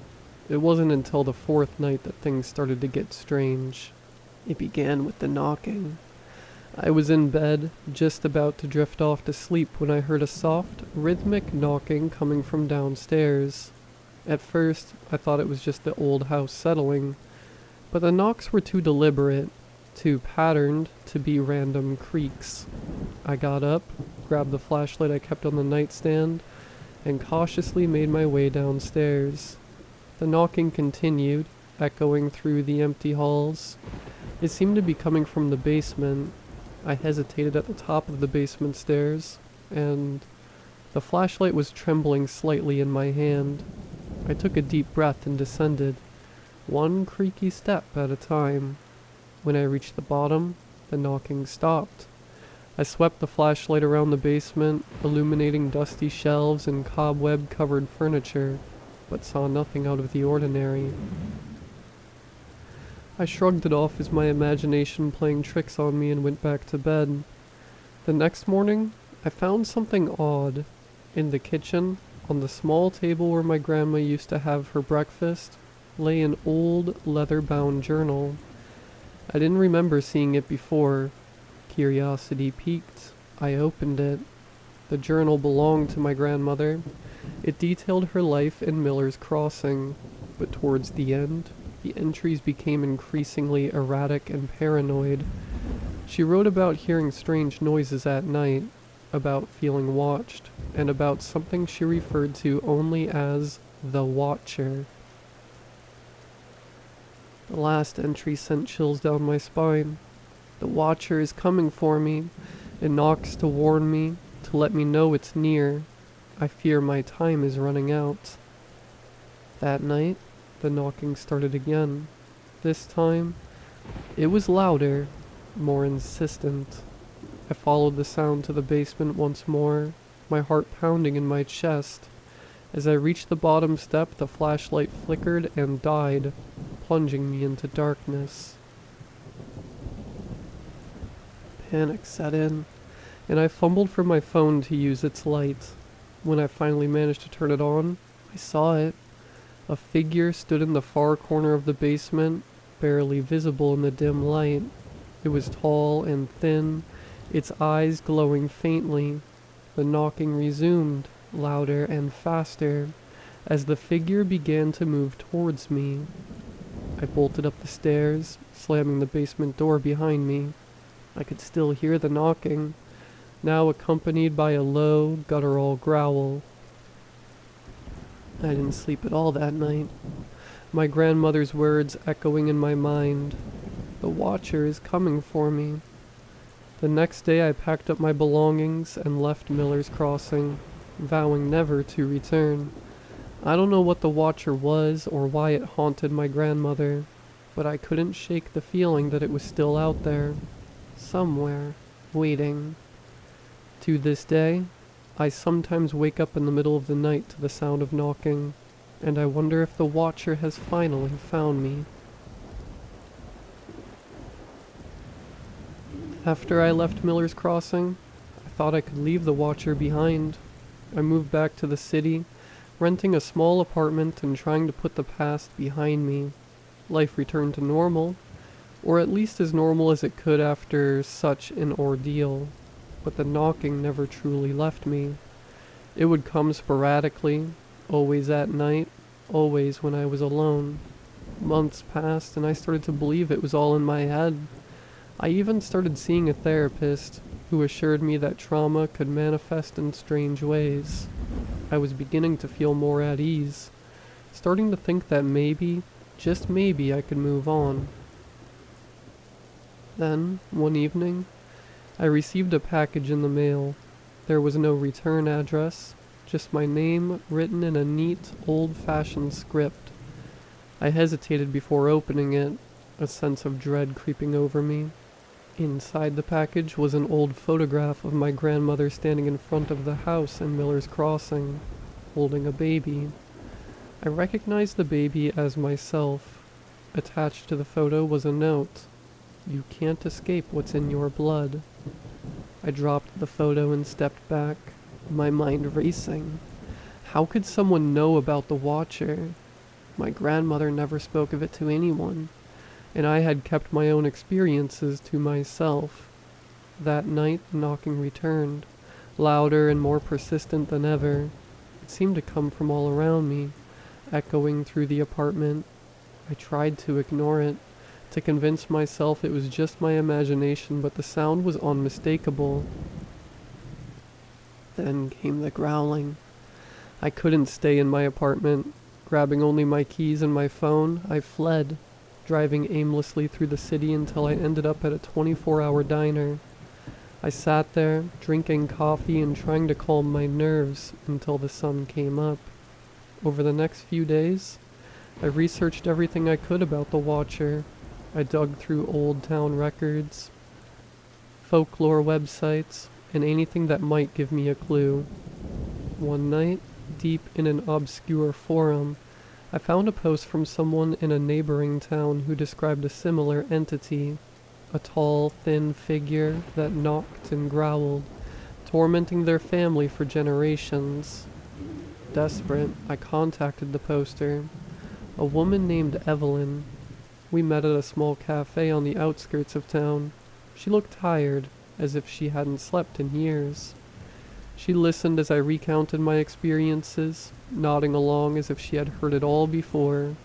It wasn't until the fourth night that things started to get strange. It began with the knocking. I was in bed, just about to drift off to sleep when I heard a soft, rhythmic knocking coming from downstairs. At first, I thought it was just the old house settling, but the knocks were too deliberate, too patterned to be random creaks. I got up, grabbed the flashlight I kept on the nightstand, and cautiously made my way downstairs. The knocking continued, echoing through the empty halls. It seemed to be coming from the basement. I hesitated at the top of the basement stairs, and the flashlight was trembling slightly in my hand. I took a deep breath and descended, one creaky step at a time. When I reached the bottom, the knocking stopped. I swept the flashlight around the basement, illuminating dusty shelves and cobweb-covered furniture, but saw nothing out of the ordinary. I shrugged it off as my imagination playing tricks on me and went back to bed. The next morning, I found something odd. In the kitchen, on the small table where my grandma used to have her breakfast, lay an old leather-bound journal. I didn't remember seeing it before. Curiosity piqued. I opened it. The journal belonged to my grandmother. It detailed her life in Miller's Crossing, but towards the end, the entries became increasingly erratic and paranoid. She wrote about hearing strange noises at night, about feeling watched, and about something she referred to only as the Watcher. The last entry sent chills down my spine. The Watcher is coming for me. It knocks to warn me, to let me know it's near. I fear my time is running out. That night, the knocking started again. This time, it was louder, more insistent. I followed the sound to the basement once more, my heart pounding in my chest. As I reached the bottom step, the flashlight flickered and died, plunging me into darkness. Panic set in, and I fumbled for my phone to use its light. When I finally managed to turn it on, I saw it. A figure stood in the far corner of the basement, barely visible in the dim light. It was tall and thin, its eyes glowing faintly. The knocking resumed, louder and faster, as the figure began to move towards me. I bolted up the stairs, slamming the basement door behind me. I could still hear the knocking, now accompanied by a low, guttural growl. I didn't sleep at all that night. My grandmother's words echoing in my mind. The Watcher is coming for me. The next day I packed up my belongings and left Miller's Crossing, vowing never to return. I don't know what the Watcher was or why it haunted my grandmother, but I couldn't shake the feeling that it was still out there, somewhere, waiting. To this day, I sometimes wake up in the middle of the night to the sound of knocking, and I wonder if the Watcher has finally found me. After I left Miller's Crossing, I thought I could leave the Watcher behind. I moved back to the city, renting a small apartment and trying to put the past behind me. Life returned to normal, or at least as normal as it could after such an ordeal, but the knocking never truly left me. It would come sporadically, always at night, always when I was alone. Months passed and I started to believe it was all in my head. I even started seeing a therapist who assured me that trauma could manifest in strange ways. I was beginning to feel more at ease, starting to think that maybe, just maybe, I could move on. Then, one evening, I received a package in the mail. There was no return address, just my name written in a neat, old-fashioned script. I hesitated before opening it, a sense of dread creeping over me. Inside the package was an old photograph of my grandmother standing in front of the house in Miller's Crossing, holding a baby. I recognized the baby as myself. Attached to the photo was a note. "You can't escape what's in your blood." I dropped the photo and stepped back, my mind racing. How could someone know about the Watcher? My grandmother never spoke of it to anyone, and I had kept my own experiences to myself. That night, the knocking returned, louder and more persistent than ever. It seemed to come from all around me, echoing through the apartment. I tried to ignore it, to convince myself it was just my imagination, but the sound was unmistakable. Then came the growling. I couldn't stay in my apartment. Grabbing only my keys and my phone, I fled, driving aimlessly through the city until I ended up at a 24-hour diner. I sat there, drinking coffee and trying to calm my nerves until the sun came up. Over the next few days, I researched everything I could about the Watcher. I dug through old town records, folklore websites, and anything that might give me a clue. One night, deep in an obscure forum, I found a post from someone in a neighboring town who described a similar entity, a tall, thin figure that knocked and growled, tormenting their family for generations. Desperate, I contacted the poster, a woman named Evelyn. We met at a small cafe on the outskirts of town. She looked tired, as if she hadn't slept in years. She listened as I recounted my experiences, nodding along as if she had heard it all before.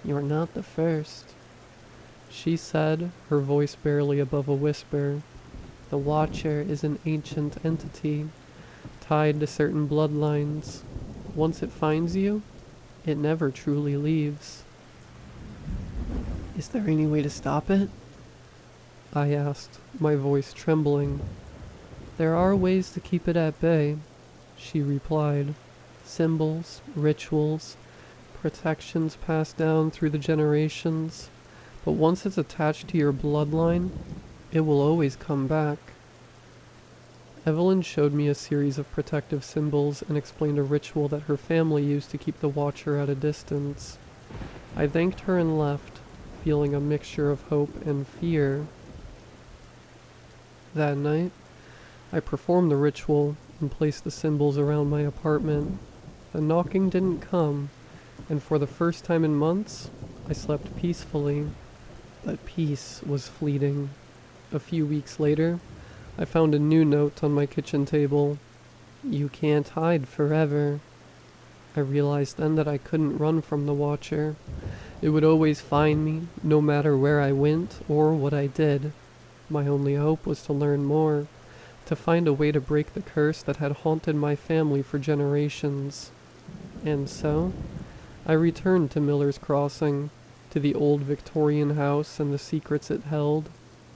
"You're not the first," she said, her voice barely above a whisper. "The Watcher is an ancient entity, tied to certain bloodlines. Once it finds you, it never truly leaves." "Is there any way to stop it?" I asked, my voice trembling. "There are ways to keep it at bay," she replied. "Symbols, rituals, protections passed down through the generations. But once it's attached to your bloodline, it will always come back." Evelyn showed me a series of protective symbols and explained a ritual that her family used to keep the Watcher at a distance. I thanked her and left, feeling a mixture of hope and fear. That night, I performed the ritual and placed the symbols around my apartment. The knocking didn't come, and for the first time in months, I slept peacefully. But peace was fleeting. A few weeks later, I found a new note on my kitchen table. "You can't hide forever." I realized then that I couldn't run from the Watcher. It would always find me, no matter where I went or what I did. My only hope was to learn more, to find a way to break the curse that had haunted my family for generations. And so, I returned to Miller's Crossing, to the old Victorian house and the secrets it held.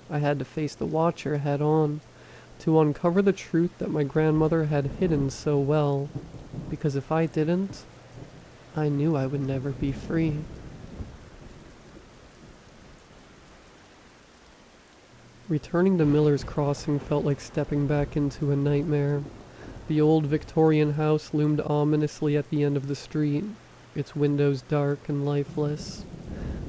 I had to face the Watcher head on, to uncover the truth that my grandmother had hidden so well, because if I didn't, I knew I would never be free. Returning to Miller's Crossing felt like stepping back into a nightmare. The old Victorian house loomed ominously at the end of the street, its windows dark and lifeless.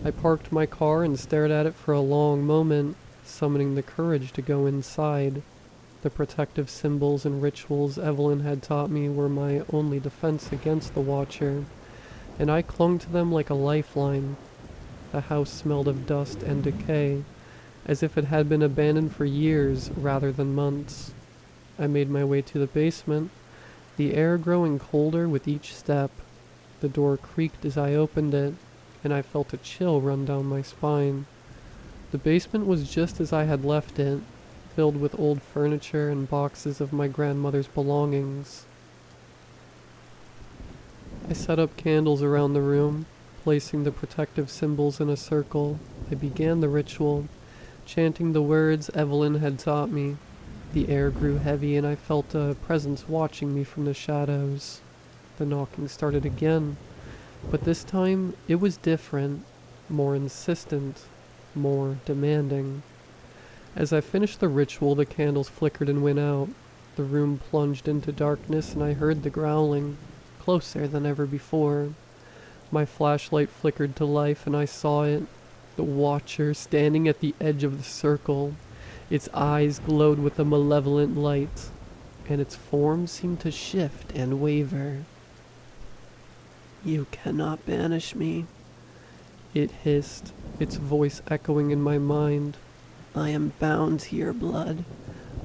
I parked my car and stared at it for a long moment, summoning the courage to go inside. The protective symbols and rituals Evelyn had taught me were my only defense against the Watcher, and I clung to them like a lifeline. The house smelled of dust and decay, as if it had been abandoned for years rather than months. I made my way to the basement, the air growing colder with each step. The door creaked as I opened it, and I felt a chill run down my spine. The basement was just as I had left it, filled with old furniture and boxes of my grandmother's belongings. I set up candles around the room, placing the protective symbols in a circle. I began the ritual, chanting the words Evelyn had taught me. The air grew heavy and I felt a presence watching me from the shadows. The knocking started again, but this time it was different, more insistent, more demanding. As I finished the ritual, the candles flickered and went out. The room plunged into darkness and I heard the growling, closer than ever before. My flashlight flickered to life and I saw it, the Watcher standing at the edge of the circle. Its eyes glowed with a malevolent light, and its form seemed to shift and waver. "You cannot banish me," it hissed, its voice echoing in my mind. "I am bound to your blood.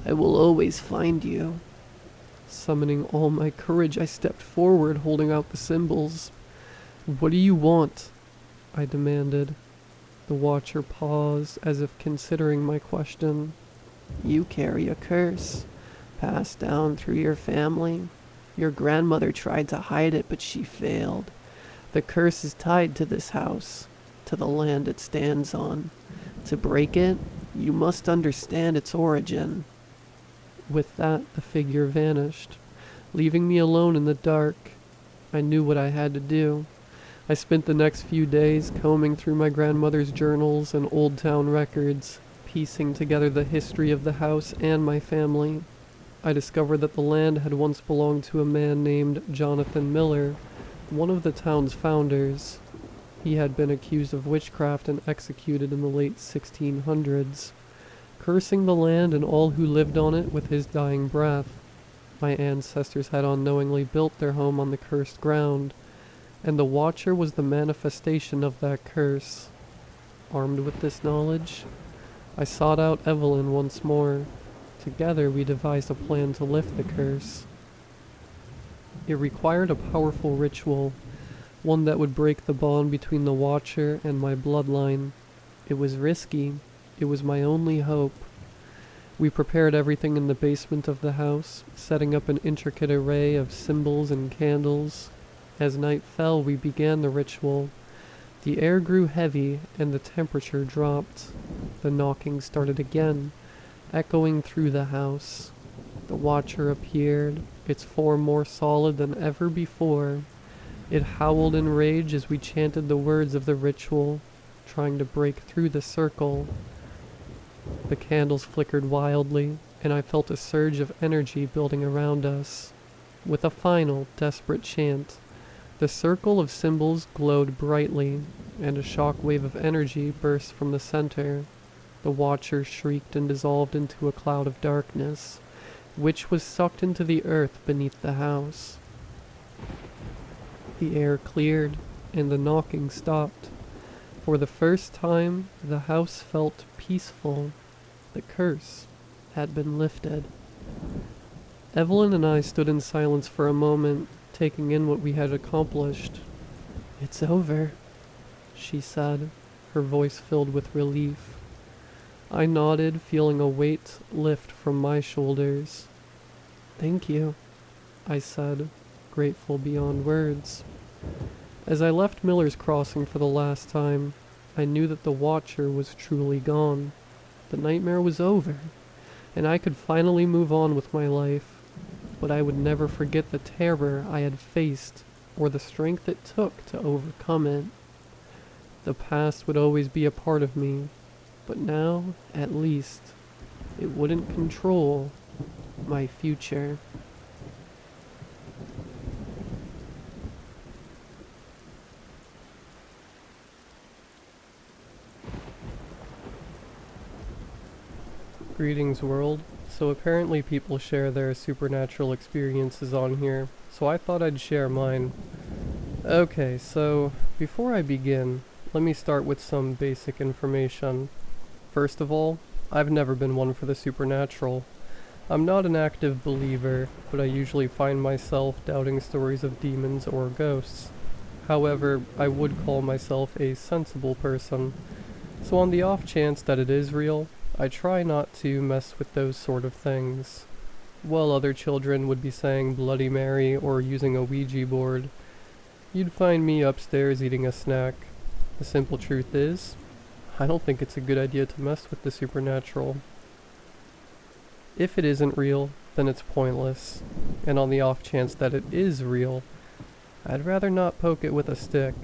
I will always find you." Summoning all my courage, I stepped forward, holding out the symbols. "What do you want?" I demanded. The Watcher paused, as if considering my question. "You carry a curse, passed down through your family. Your grandmother tried to hide it, but she failed. The curse is tied to this house, to the land it stands on. To break it, you must understand its origin." With that, the figure vanished, leaving me alone in the dark. I knew what I had to do. I spent the next few days combing through my grandmother's journals and old town records, piecing together the history of the house and my family. I discovered that the land had once belonged to a man named Jonathan Miller, one of the town's founders. He had been accused of witchcraft and executed in the late 1600s, cursing the land and all who lived on it with his dying breath. My ancestors had unknowingly built their home on the cursed ground, and the Watcher was the manifestation of that curse. Armed with this knowledge, I sought out Evelyn once more. Together we devised a plan to lift the curse. It required a powerful ritual, one that would break the bond between the Watcher and my bloodline. It was risky. It was my only hope. We prepared everything in the basement of the house, setting up an intricate array of symbols and candles. As night fell, we began the ritual. The air grew heavy and the temperature dropped. The knocking started again, echoing through the house. The Watcher appeared, its form more solid than ever before. It howled in rage as we chanted the words of the ritual, trying to break through the circle. The candles flickered wildly, and I felt a surge of energy building around us. With a final, desperate chant, the circle of symbols glowed brightly, and a shock wave of energy burst from the center. The Watcher shrieked and dissolved into a cloud of darkness, which was sucked into the earth beneath the house. The air cleared, and the knocking stopped. For the first time, the house felt peaceful. The curse had been lifted. Evelyn and I stood in silence for a moment, taking in what we had accomplished. "It's over," she said, her voice filled with relief. I nodded, feeling a weight lift from my shoulders. "Thank you," I said, grateful beyond words. As I left Miller's Crossing for the last time, I knew that the Watcher was truly gone. The nightmare was over, and I could finally move on with my life. But I would never forget the terror I had faced, or the strength it took to overcome it. The past would always be a part of me, but now, at least, it wouldn't control my future. Greetings world. So apparently people share their supernatural experiences on here, so I thought I'd share mine. Okay, so before I begin, let me start with some basic information. First of all, I've never been one for the supernatural. I'm not an active believer, but I usually find myself doubting stories of demons or ghosts. However, I would call myself a sensible person. So on the off chance that it is real, I try not to mess with those sort of things. While other children would be saying Bloody Mary or using a Ouija board, you'd find me upstairs eating a snack. The simple truth is, I don't think it's a good idea to mess with the supernatural. If it isn't real, then it's pointless. And on the off chance that it is real, I'd rather not poke it with a stick.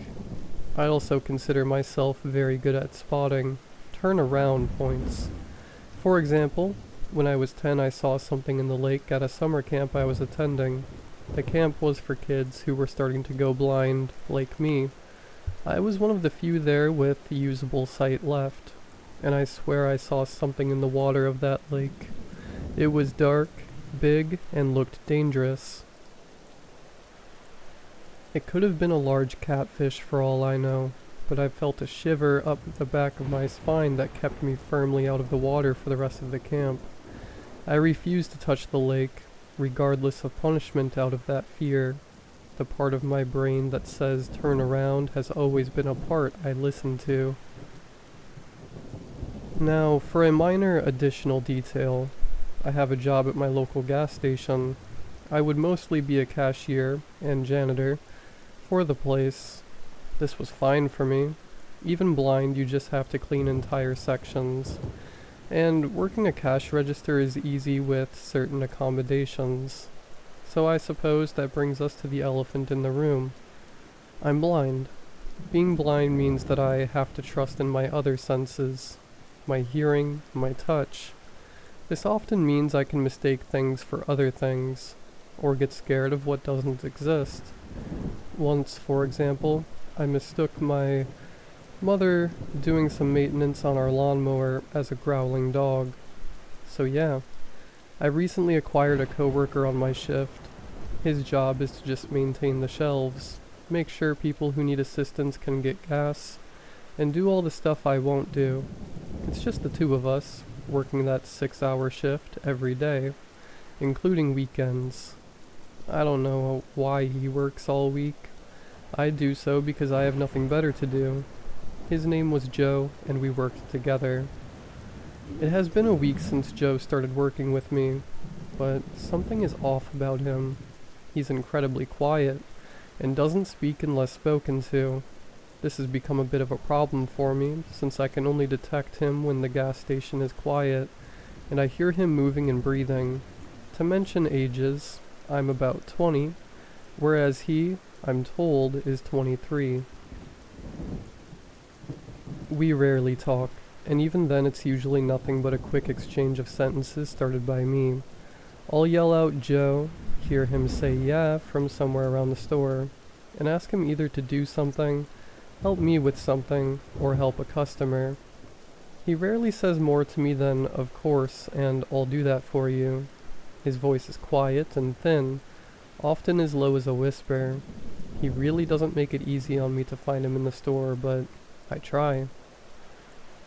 I also consider myself very good at spotting turnaround points. For example, when I was 10 I saw something in the lake at a summer camp I was attending. The camp was for kids who were starting to go blind, like me. I was one of the few there with usable sight left, and I swear I saw something in the water of that lake. It was dark, big, and looked dangerous. It could have been a large catfish for all I know, but I felt a shiver up the back of my spine that kept me firmly out of the water for the rest of the camp. I refused to touch the lake, regardless of punishment out of that fear. The part of my brain that says turn around has always been a part I listen to. Now, for a minor additional detail, I have a job at my local gas station. I would mostly be a cashier and janitor for the place. This was fine for me. Even blind, you just have to clean entire sections. And working a cash register is easy with certain accommodations. So I suppose that brings us to the elephant in the room. I'm blind. Being blind means that I have to trust in my other senses. My hearing, my touch. This often means I can mistake things for other things, or get scared of what doesn't exist. Once, for example, I mistook my mother doing some maintenance on our lawnmower as a growling dog. So yeah, I recently acquired a coworker on my shift. His job is to just maintain the shelves, make sure people who need assistance can get gas, and do all the stuff I won't do. It's just the two of us, working that 6-hour shift every day, including weekends. I don't know why he works all week. I do so because I have nothing better to do. His name was Joe, and we worked together. It has been a week since Joe started working with me, but something is off about him. He's incredibly quiet, and doesn't speak unless spoken to. This has become a bit of a problem for me, since I can only detect him when the gas station is quiet, and I hear him moving and breathing. To mention ages, I'm about 20, whereas he, I'm told, is 23. We rarely talk, and even then it's usually nothing but a quick exchange of sentences started by me. I'll yell out Joe, hear him say yeah from somewhere around the store, and ask him either to do something, help me with something, or help a customer. He rarely says more to me than of course and I'll do that for you. His voice is quiet and thin, often as low as a whisper. He really doesn't make it easy on me to find him in the store, but I try.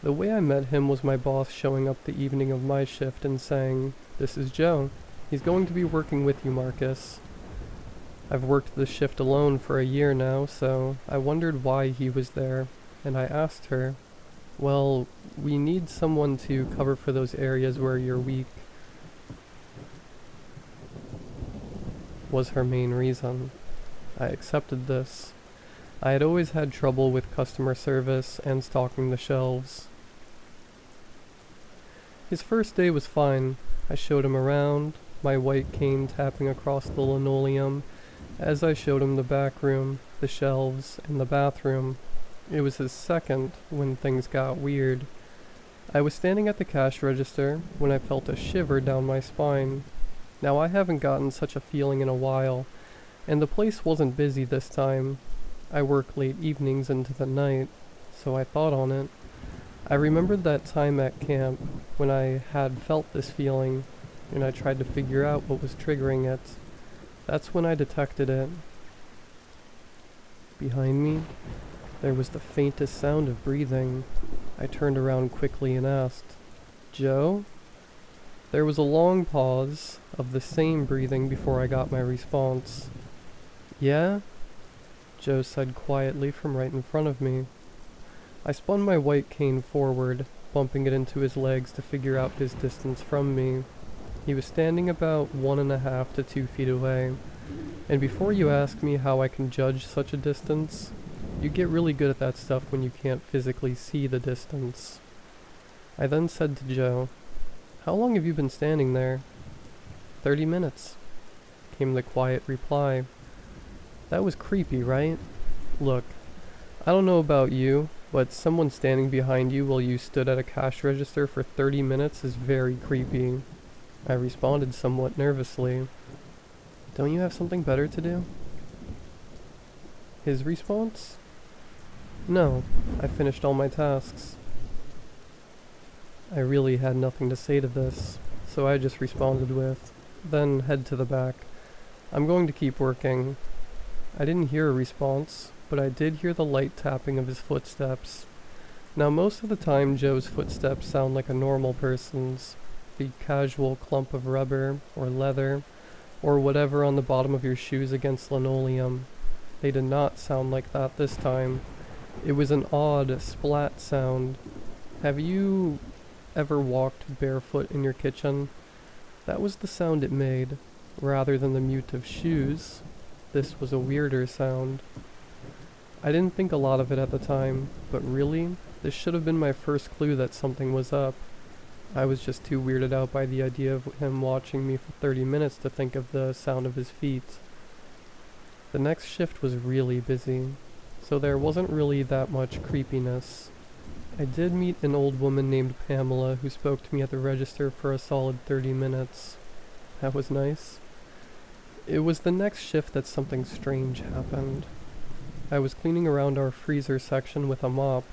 The way I met him was my boss showing up the evening of my shift and saying, "This is Joe. He's going to be working with you, Marcus." I've worked this shift alone for a year now, so I wondered why he was there, and I asked her, "Well, we need someone to cover for those areas where you're weak," was her main reason. I accepted this. I had always had trouble with customer service and stocking the shelves. His first day was fine. I showed him around, my white cane tapping across the linoleum, as I showed him the back room, the shelves, and the bathroom. It was his second when things got weird. I was standing at the cash register when I felt a shiver down my spine. Now I haven't gotten such a feeling in a while, and the place wasn't busy this time. I work late evenings into the night, so I thought on it. I remembered that time at camp when I had felt this feeling and I tried to figure out what was triggering it. That's when I detected it. Behind me, there was the faintest sound of breathing. I turned around quickly and asked, "Joe?" There was a long pause of the same breathing before I got my response. "Yeah?" Joe said quietly from right in front of me. I spun my white cane forward, bumping it into his legs to figure out his distance from me. He was standing about 1.5 to 2 feet away. And before you ask me how I can judge such a distance, you get really good at that stuff when you can't physically see the distance. I then said to Joe, "How long have you been standing there?" "30 minutes," came the quiet reply. That was creepy, right? Look, I don't know about you, but someone standing behind you while you stood at a cash register for 30 minutes is very creepy. I responded somewhat nervously. "Don't you have something better to do?" His response? "No, I finished all my tasks." I really had nothing to say to this, so I just responded with, "Then head to the back. I'm going to keep working." I didn't hear a response, but I did hear the light tapping of his footsteps. Now most of the time Joe's footsteps sound like a normal person's. The casual clump of rubber or leather or whatever on the bottom of your shoes against linoleum. They did not sound like that this time. It was an odd splat sound. Have you ever walked barefoot in your kitchen? That was the sound it made, rather than the mute of shoes. This was a weirder sound. I didn't think a lot of it at the time, but really, this should have been my first clue that something was up. I was just too weirded out by the idea of him watching me for 30 minutes to think of the sound of his feet. The next shift was really busy, so there wasn't really that much creepiness. I did meet an old woman named Pamela who spoke to me at the register for a solid 30 minutes. That was nice. It was the next shift that something strange happened. I was cleaning around our freezer section with a mop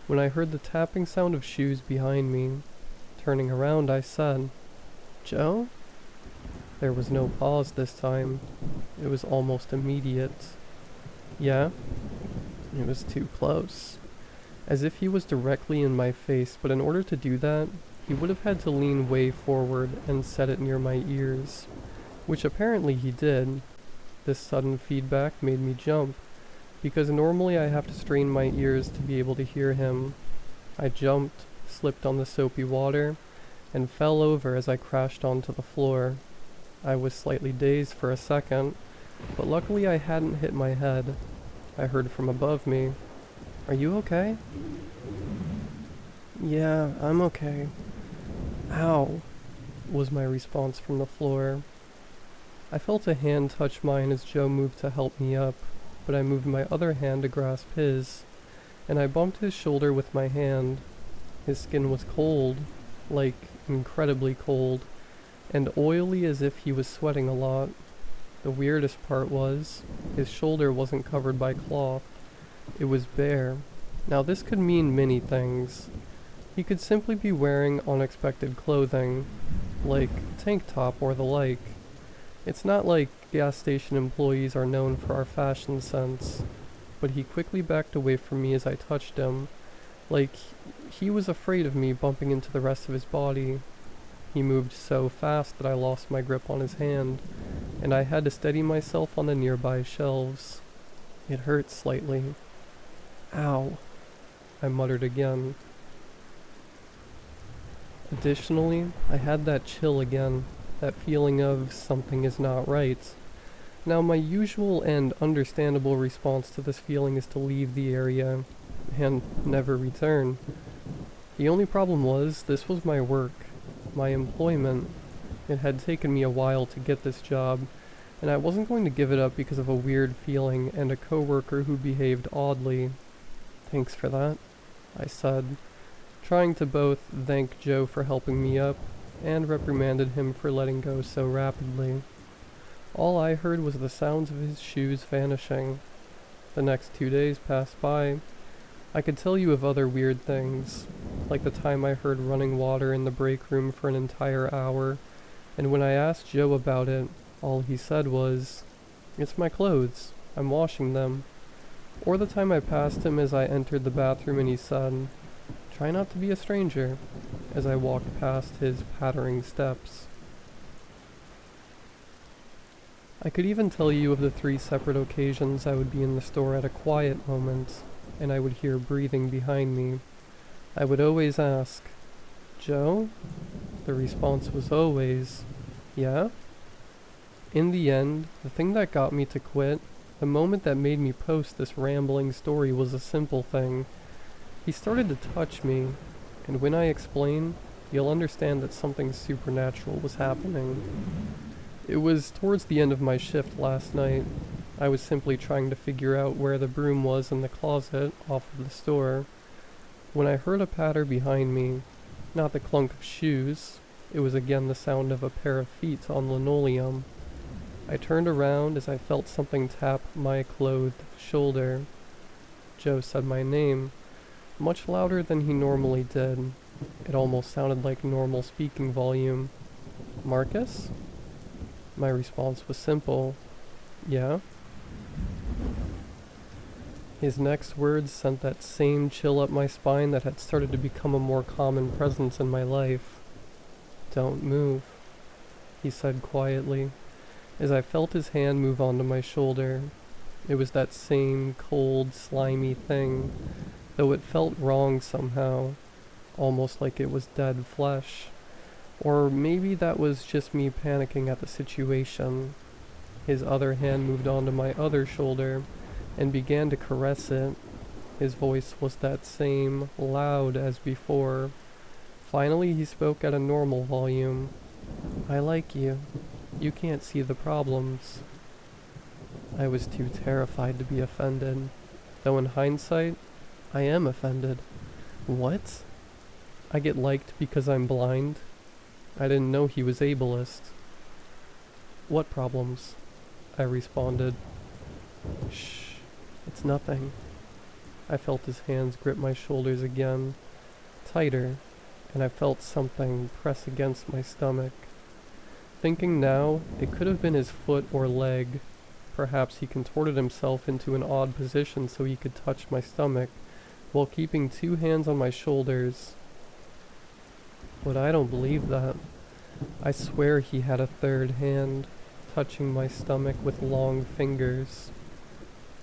when I heard the tapping sound of shoes behind me. Turning around, I said, "Joe?" There was no pause this time. It was almost immediate. "Yeah?" It was too close. As if he was directly in my face, but in order to do that, he would have had to lean way forward and set it near my ears, which apparently he did. This sudden feedback made me jump, because normally I have to strain my ears to be able to hear him. I jumped, slipped on the soapy water, and fell over as I crashed onto the floor. I was slightly dazed for a second, but luckily I hadn't hit my head. I heard from above me, "Are you okay?" "Yeah, I'm okay." "Ow," was my response from the floor. I felt a hand touch mine as Joe moved to help me up, but I moved my other hand to grasp his, and I bumped his shoulder with my hand. His skin was cold, like incredibly cold, and oily as if he was sweating a lot. The weirdest part was, his shoulder wasn't covered by cloth. It was bare. Now this could mean many things. He could simply be wearing unexpected clothing, like tank top or the like. It's not like gas station employees are known for our fashion sense, but he quickly backed away from me as I touched him, like he was afraid of me bumping into the rest of his body. He moved so fast that I lost my grip on his hand, and I had to steady myself on the nearby shelves. It hurt slightly. "Ow," I muttered again. Additionally, I had that chill again, that feeling of something is not right. Now my usual and understandable response to this feeling is to leave the area and never return. The only problem was, this was my work, my employment. It had taken me a while to get this job, and I wasn't going to give it up because of a weird feeling and a coworker who behaved oddly. "Thanks for that," I said, trying to both thank Joe for helping me up and reprimanded him for letting go so rapidly. All I heard was the sounds of his shoes vanishing. The next 2 days passed by. I could tell you of other weird things. like the time I heard running water in the break room for an entire hour, and when I asked Joe about it, all he said was, "It's my clothes. I'm washing them." Or the time I passed him as I entered the bathroom and he said, "Try not to be a stranger," as I walked past his pattering steps. I could even tell you of the 3 separate occasions I would be in the store at a quiet moment, and I would hear breathing behind me. I would always ask, "Joe?" The response was always, "Yeah?" In the end, the thing that got me to quit, the moment that made me post this rambling story, was a simple thing. He started to touch me, and when I explain, you'll understand that something supernatural was happening. It was towards the end of my shift last night. I was simply trying to figure out where the broom was in the closet off of the store, when I heard a patter behind me. Not the clunk of shoes, it was again the sound of a pair of feet on linoleum. I turned around as I felt something tap my clothed shoulder. Joe said my name, much louder than he normally did. It almost sounded like normal speaking volume. "Marcus?" My response was simple, "Yeah?" His next words sent that same chill up my spine that had started to become a more common presence in my life. "Don't move," he said quietly, as I felt his hand move onto my shoulder. It was that same cold, slimy thing, though it felt wrong somehow, almost like it was dead flesh. Or maybe that was just me panicking at the situation. His other hand moved onto my other shoulder and began to caress it. His voice was that same, loud as before. Finally, he spoke at a normal volume. "I like you. You can't see the problems." I was too terrified to be offended, though in hindsight, I am offended. What? I get liked because I'm blind? I didn't know he was ableist. "What problems?" I responded. "Shh, it's nothing." I felt his hands grip my shoulders again, tighter, and I felt something press against my stomach. Thinking now, it could have been his foot or leg. Perhaps he contorted himself into an odd position so he could touch my stomach, while keeping 2 hands on my shoulders. But I don't believe that. I swear he had a 3rd hand, touching my stomach with long fingers.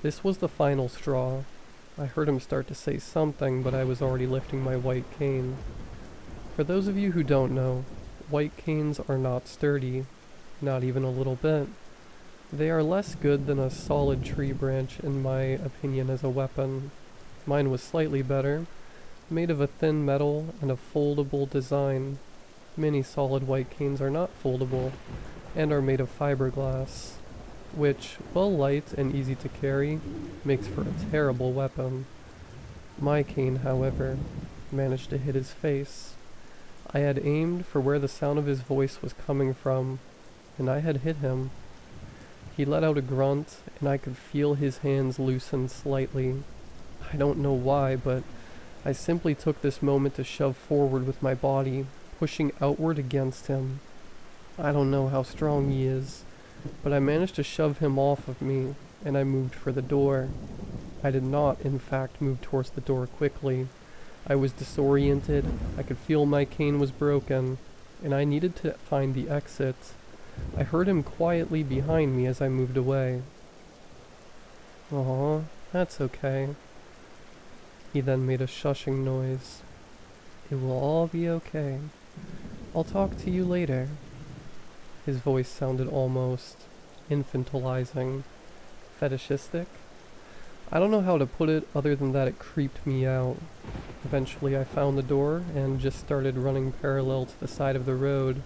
This was the final straw. I heard him start to say something, but I was already lifting my white cane. For those of you who don't know, white canes are not sturdy, not even a little bit. They are less good than a solid tree branch in my opinion as a weapon. Mine was slightly better, made of a thin metal and a foldable design. Many solid white canes are not foldable, and are made of fiberglass, which, while light and easy to carry, makes for a terrible weapon. My cane, however, managed to hit his face. I had aimed for where the sound of his voice was coming from, and I had hit him. He let out a grunt, and I could feel his hands loosen slightly. I don't know why, but I simply took this moment to shove forward with my body, pushing outward against him. I don't know how strong he is, but I managed to shove him off of me, and I moved for the door. I did not, in fact, move towards the door quickly. I was disoriented, I could feel my cane was broken, and I needed to find the exit. I heard him quietly behind me as I moved away. "Aw, that's okay." He then made a shushing noise. "It will all be okay. I'll talk to you later." His voice sounded almost infantilizing, fetishistic. I don't know how to put it other than that it creeped me out. Eventually I found the door and just started running parallel to the side of the road,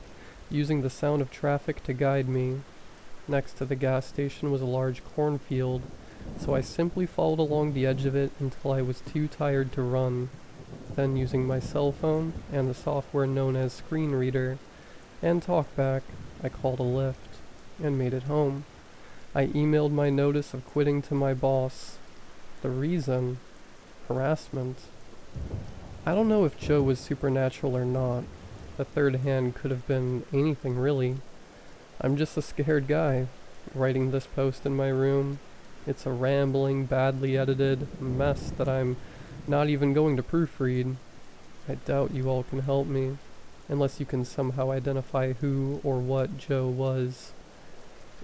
using the sound of traffic to guide me. Next to the gas station was a large cornfield, so I simply followed along the edge of it until I was too tired to run. Then, using my cell phone and the software known as Screen Reader and TalkBack, I called a Lyft and made it home. I emailed my notice of quitting to my boss. The reason? Harassment. I don't know if Joe was supernatural or not. The third hand could have been anything really. I'm just a scared guy, writing this post in my room. It's a rambling, badly edited mess that I'm not even going to proofread. I doubt you all can help me, unless you can somehow identify who or what Joe was.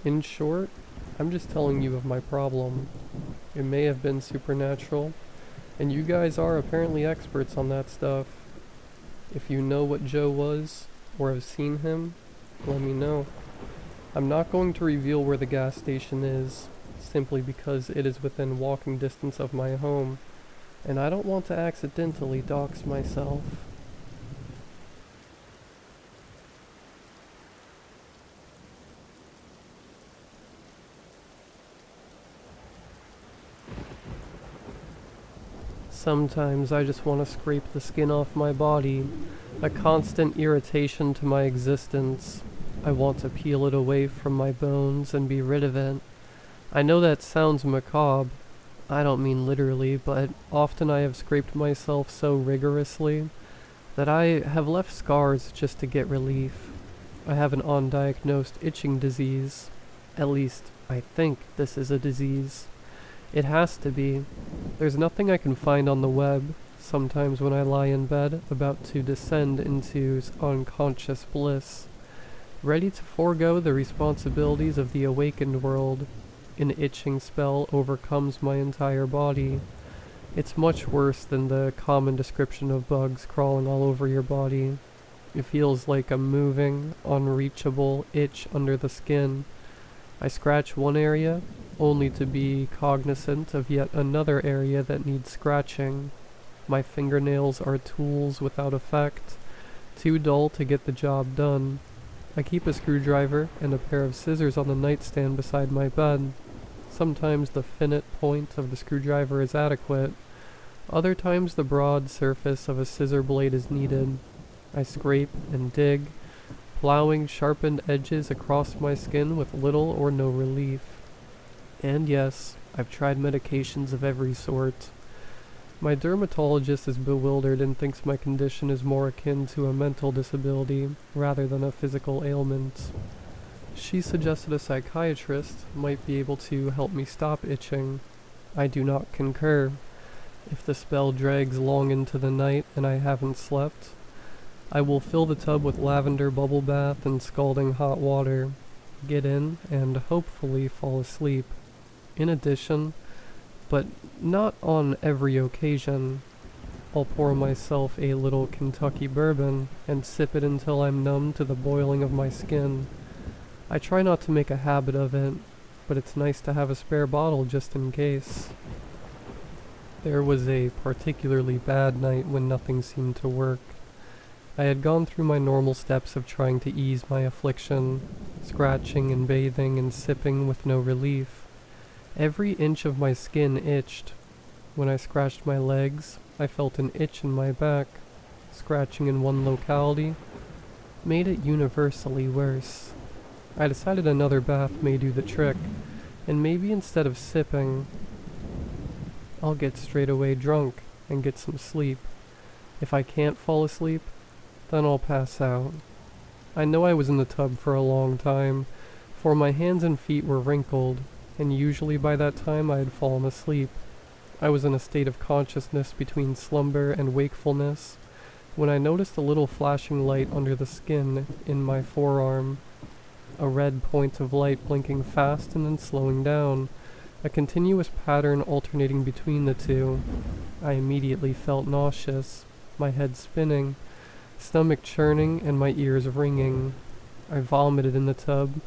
In short, I'm just telling you of my problem. It may have been supernatural, and you guys are apparently experts on that stuff. If you know what Joe was, or have seen him, let me know. I'm not going to reveal where the gas station is, simply because it is within walking distance of my home, and I don't want to accidentally dox myself. Sometimes I just want to scrape the skin off my body, a constant irritation to my existence. I want to peel it away from my bones and be rid of it. I know that sounds macabre. I don't mean literally, but often I have scraped myself so rigorously that I have left scars just to get relief. I have an undiagnosed itching disease. At least, I think this is a disease. It has to be. There's nothing I can find on the web, sometimes when I lie in bed, about to descend into unconscious bliss, ready to forego the responsibilities of the awakened world. An itching spell overcomes my entire body. It's much worse than the common description of bugs crawling all over your body. It feels like a moving, unreachable itch under the skin. I scratch one area, only to be cognizant of yet another area that needs scratching. My fingernails are tools without effect, too dull to get the job done. I keep a screwdriver and a pair of scissors on the nightstand beside my bed. Sometimes the finite point of the screwdriver is adequate. Other times the broad surface of a scissor blade is needed. I scrape and dig, plowing sharpened edges across my skin with little or no relief. And yes, I've tried medications of every sort. My dermatologist is bewildered and thinks my condition is more akin to a mental disability rather than a physical ailment. She suggested a psychiatrist might be able to help me stop itching. I do not concur. If the spell drags long into the night and I haven't slept, I will fill the tub with lavender bubble bath and scalding hot water, get in, and hopefully fall asleep. In addition, but not on every occasion, I'll pour myself a little Kentucky bourbon and sip it until I'm numb to the boiling of my skin. I try not to make a habit of it, but it's nice to have a spare bottle just in case. There was a particularly bad night when nothing seemed to work. I had gone through my normal steps of trying to ease my affliction, scratching and bathing and sipping with no relief. Every inch of my skin itched. When I scratched my legs, I felt an itch in my back. Scratching in one locality made it universally worse. I decided another bath may do the trick, and maybe instead of sipping, I'll get straight away drunk and get some sleep. If I can't fall asleep, then I'll pass out. I know I was in the tub for a long time, for my hands and feet were wrinkled, and usually by that time I had fallen asleep. I was in a state of consciousness between slumber and wakefulness when I noticed a little flashing light under the skin in my forearm. A red point of light blinking fast and then slowing down, a continuous pattern alternating between the two. I immediately felt nauseous, my head spinning, stomach churning, and my ears ringing. I vomited in the tub,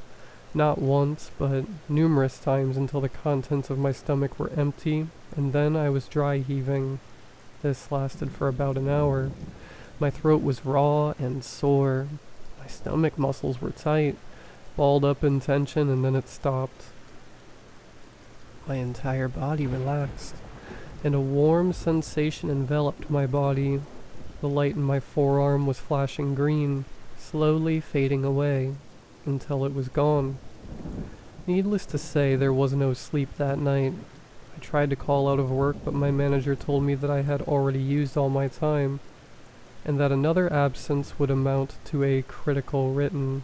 not once, but numerous times until the contents of my stomach were empty, and then I was dry heaving. This lasted for about an hour. My throat was raw and sore. My stomach muscles were tight, balled up in tension, and then it stopped. My entire body relaxed, and a warm sensation enveloped my body. The light in my forearm was flashing green, slowly fading away, until it was gone. Needless to say, there was no sleep that night. I tried to call out of work, but my manager told me that I had already used all my time, and that another absence would amount to a critical written.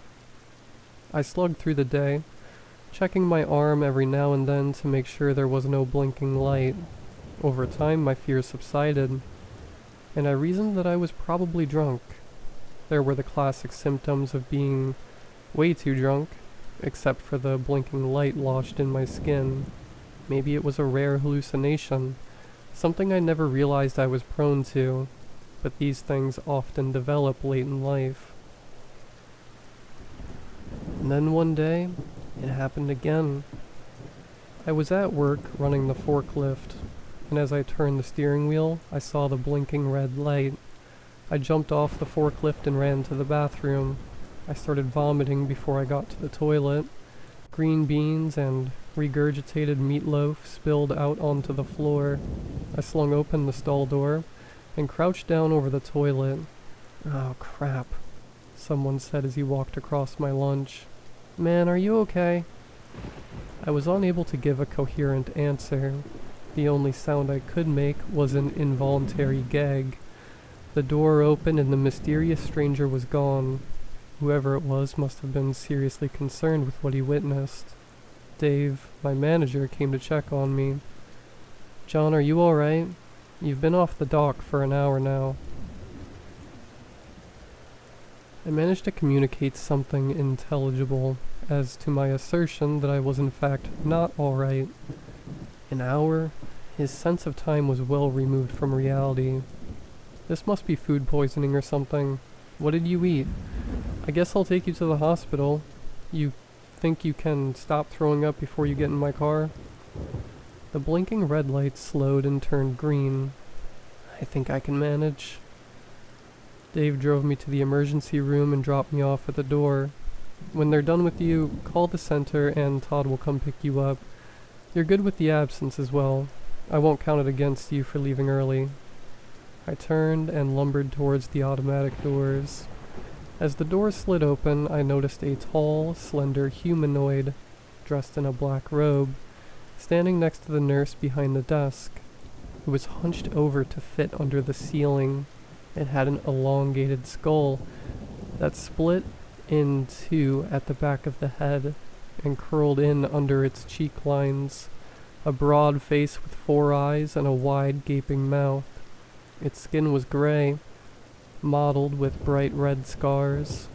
I slugged through the day, checking my arm every now and then to make sure there was no blinking light. Over time, my fears subsided, and I reasoned that I was probably drunk. There were the classic symptoms of being way too drunk, except for the blinking light lodged in my skin. Maybe it was a rare hallucination, something I never realized I was prone to, but these things often develop late in life. And then one day, it happened again. I was at work running the forklift, and as I turned the steering wheel, I saw the blinking red light. I jumped off the forklift and ran to the bathroom. I started vomiting before I got to the toilet. Green beans and regurgitated meatloaf spilled out onto the floor. I slung open the stall door and crouched down over the toilet. "Oh, crap," someone said as he walked across my lunch. "Man, are you okay?" I was unable to give a coherent answer. The only sound I could make was an involuntary gag. The door opened and the mysterious stranger was gone. Whoever it was must have been seriously concerned with what he witnessed. Dave, my manager, came to check on me. "John, are you alright? You've been off the dock for an hour now." I managed to communicate something intelligible as to my assertion that I was in fact not alright. An hour? His sense of time was well removed from reality. "This must be food poisoning or something. What did you eat? I guess I'll take you to the hospital. You think you can stop throwing up before you get in my car?" The blinking red light slowed and turned green. "I think I can manage." Dave drove me to the emergency room and dropped me off at the door. "When they're done with you, call the center and Todd will come pick you up. You're good with the absence as well. I won't count it against you for leaving early." I turned and lumbered towards the automatic doors. As the doors slid open, I noticed a tall, slender humanoid, dressed in a black robe, standing next to the nurse behind the desk. It was hunched over to fit under the ceiling. It had an elongated skull that split in two at the back of the head and curled in under its cheek lines, a broad face with 4 eyes and a wide gaping mouth. Its skin was gray, mottled with bright red scars.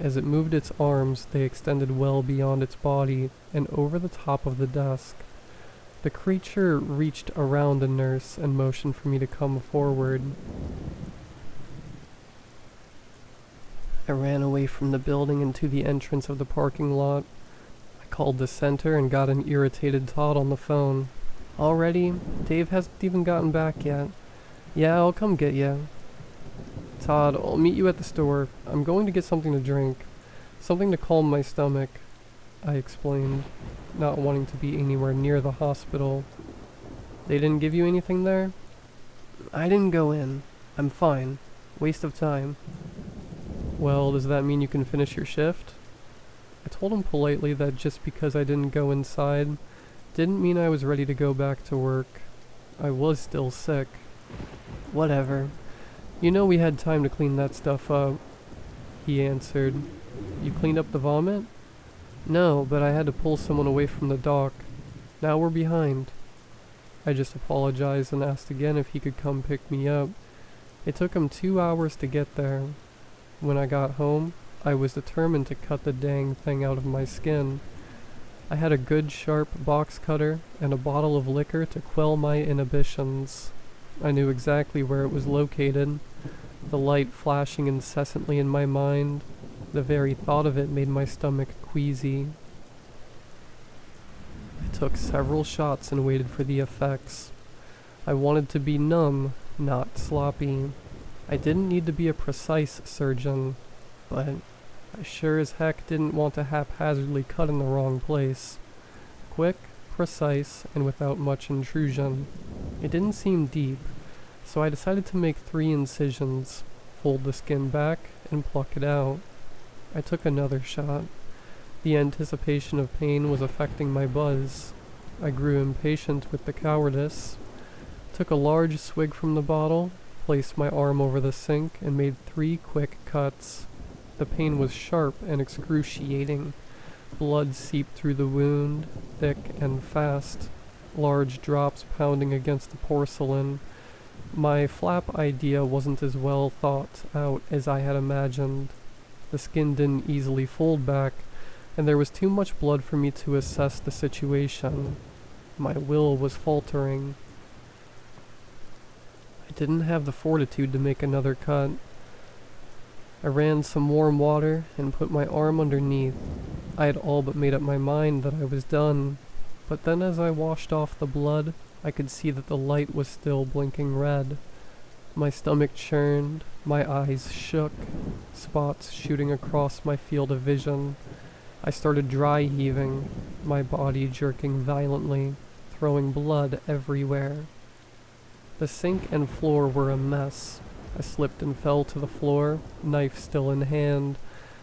As it moved its arms, they extended well beyond its body and over the top of the desk. The creature reached around the nurse and motioned for me to come forward. I ran away from the building and to the entrance of the parking lot. I called the center and got an irritated Todd on the phone. "Already? Dave hasn't even gotten back yet." "Yeah, I'll come get you." "Todd, I'll meet you at the store. I'm going to get something to drink. Something to calm my stomach," I explained, not wanting to be anywhere near the hospital. "They didn't give you anything there?" "I didn't go in. I'm fine. Waste of time." "Well, does that mean you can finish your shift?" I told him politely that just because I didn't go inside didn't mean I was ready to go back to work. I was still sick. "Whatever. You know we had time to clean that stuff up," he answered. "You cleaned up the vomit?" "No, but I had to pull someone away from the dock. Now we're behind." I just apologized and asked again if he could come pick me up. It took him 2 hours to get there. When I got home, I was determined to cut the dang thing out of my skin. I had a good sharp box cutter and a bottle of liquor to quell my inhibitions. I knew exactly where it was located, the light flashing incessantly in my mind. The very thought of it made my stomach queasy. I took several shots and waited for the effects. I wanted to be numb, not sloppy. I didn't need to be a precise surgeon, but I sure as heck didn't want to haphazardly cut in the wrong place. Quick, precise, and without much intrusion. It didn't seem deep, so I decided to make 3 incisions, fold the skin back, and pluck it out. I took another shot. The anticipation of pain was affecting my buzz. I grew impatient with the cowardice, took a large swig from the bottle, placed my arm over the sink, and made 3 quick cuts. The pain was sharp and excruciating. Blood seeped through the wound, thick and fast, large drops pounding against the porcelain. My flap idea wasn't as well thought out as I had imagined. The skin didn't easily fold back, and there was too much blood for me to assess the situation. My will was faltering. I didn't have the fortitude to make another cut. I ran some warm water and put my arm underneath. I had all but made up my mind that I was done, but then as I washed off the blood, I could see that the light was still blinking red. My stomach churned, my eyes shook, spots shooting across my field of vision. I started dry heaving, my body jerking violently, throwing blood everywhere. The sink and floor were a mess. I slipped and fell to the floor, knife still in hand.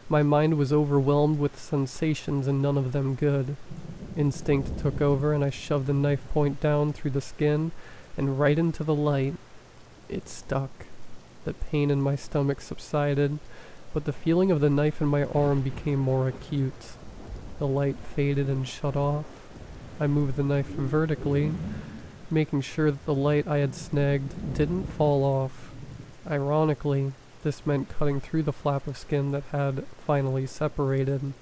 My mind was overwhelmed with sensations and none of them good. Instinct took over and I shoved the knife point down through the skin and right into the light. It stuck. The pain in my stomach subsided, but the feeling of the knife in my arm became more acute. The light faded and shut off. I moved the knife vertically, making sure that the light I had snagged didn't fall off. Ironically, this meant cutting through the flap of skin that had finally separated.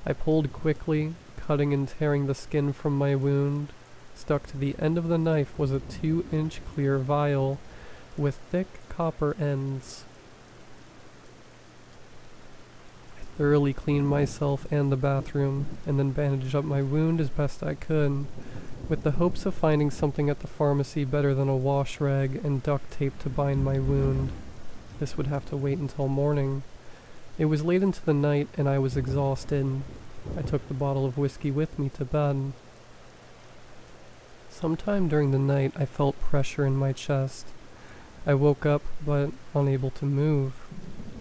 I pulled quickly, cutting and tearing the skin from my wound. Stuck to the end of the knife was a 2-inch clear vial with thick copper ends. I thoroughly cleaned myself and the bathroom, and then bandaged up my wound as best I could, with the hopes of finding something at the pharmacy better than a wash rag and duct tape to bind my wound. This would have to wait until morning. It was late into the night and I was exhausted. I took the bottle of whiskey with me to bed. Sometime during the night I felt pressure in my chest. I woke up, but unable to move.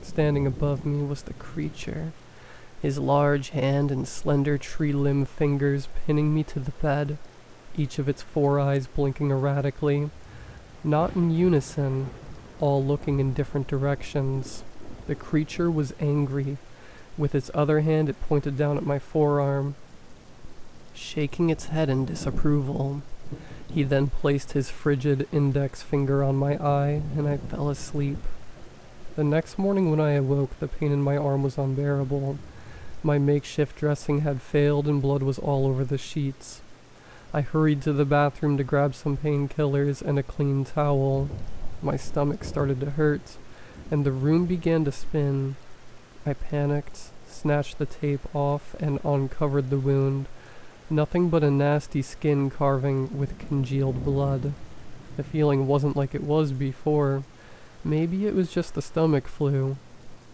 Standing above me was the creature, his large hand and slender tree limb fingers pinning me to the bed, each of its 4 eyes blinking erratically, not in unison, all looking in different directions. The creature was angry. With its other hand it pointed down at my forearm, shaking its head in disapproval. He then placed his frigid index finger on my eye, and I fell asleep. The next morning when I awoke, the pain in my arm was unbearable. My makeshift dressing had failed and blood was all over the sheets. I hurried to the bathroom to grab some painkillers and a clean towel. My stomach started to hurt, and the room began to spin. I panicked, snatched the tape off, and uncovered the wound. Nothing but a nasty skin carving with congealed blood. The feeling wasn't like it was before. Maybe it was just the stomach flu.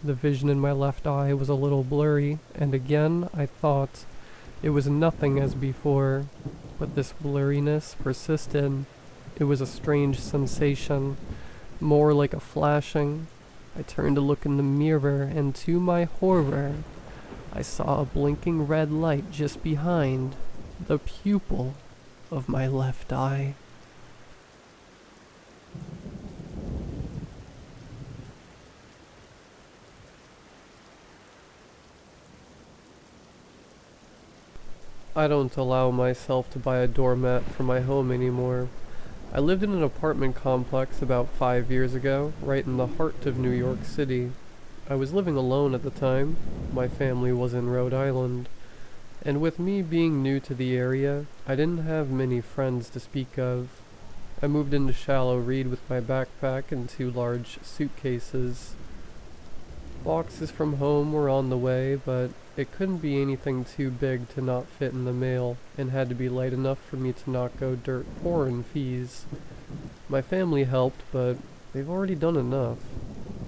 The vision in my left eye was a little blurry, and again I thought it was nothing as before. But this blurriness persisted. It was a strange sensation, more like a flashing. I turned to look in the mirror, and to my horror, I saw a blinking red light just behind the pupil of my left eye. I don't allow myself to buy a doormat for my home anymore. I lived in an apartment complex about 5 years ago, right in the heart of New York City. I was living alone at the time. My family was in Rhode Island. And with me being new to the area, I didn't have many friends to speak of. I moved into Shallow Reed with my backpack and 2 large suitcases. Boxes from home were on the way, but it couldn't be anything too big to not fit in the mail, and had to be light enough for me to not go dirt poor in fees. My family helped, but they've already done enough.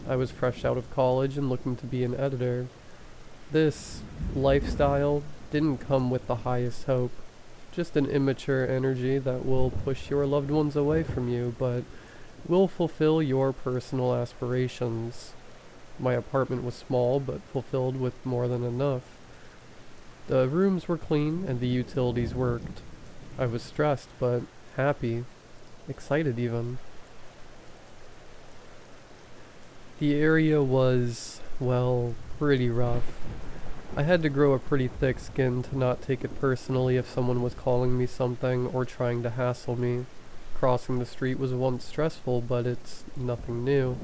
I was fresh out of college and looking to be an editor. This lifestyle didn't come with the highest hope, just an immature energy that will push your loved ones away from you, but will fulfill your personal aspirations. My apartment was small, but fulfilled with more than enough. The rooms were clean, and the utilities worked. I was stressed, but happy, excited even. The area was, well, pretty rough. I had to grow a pretty thick skin to not take it personally if someone was calling me something or trying to hassle me. Crossing the street was once stressful, but it's nothing new.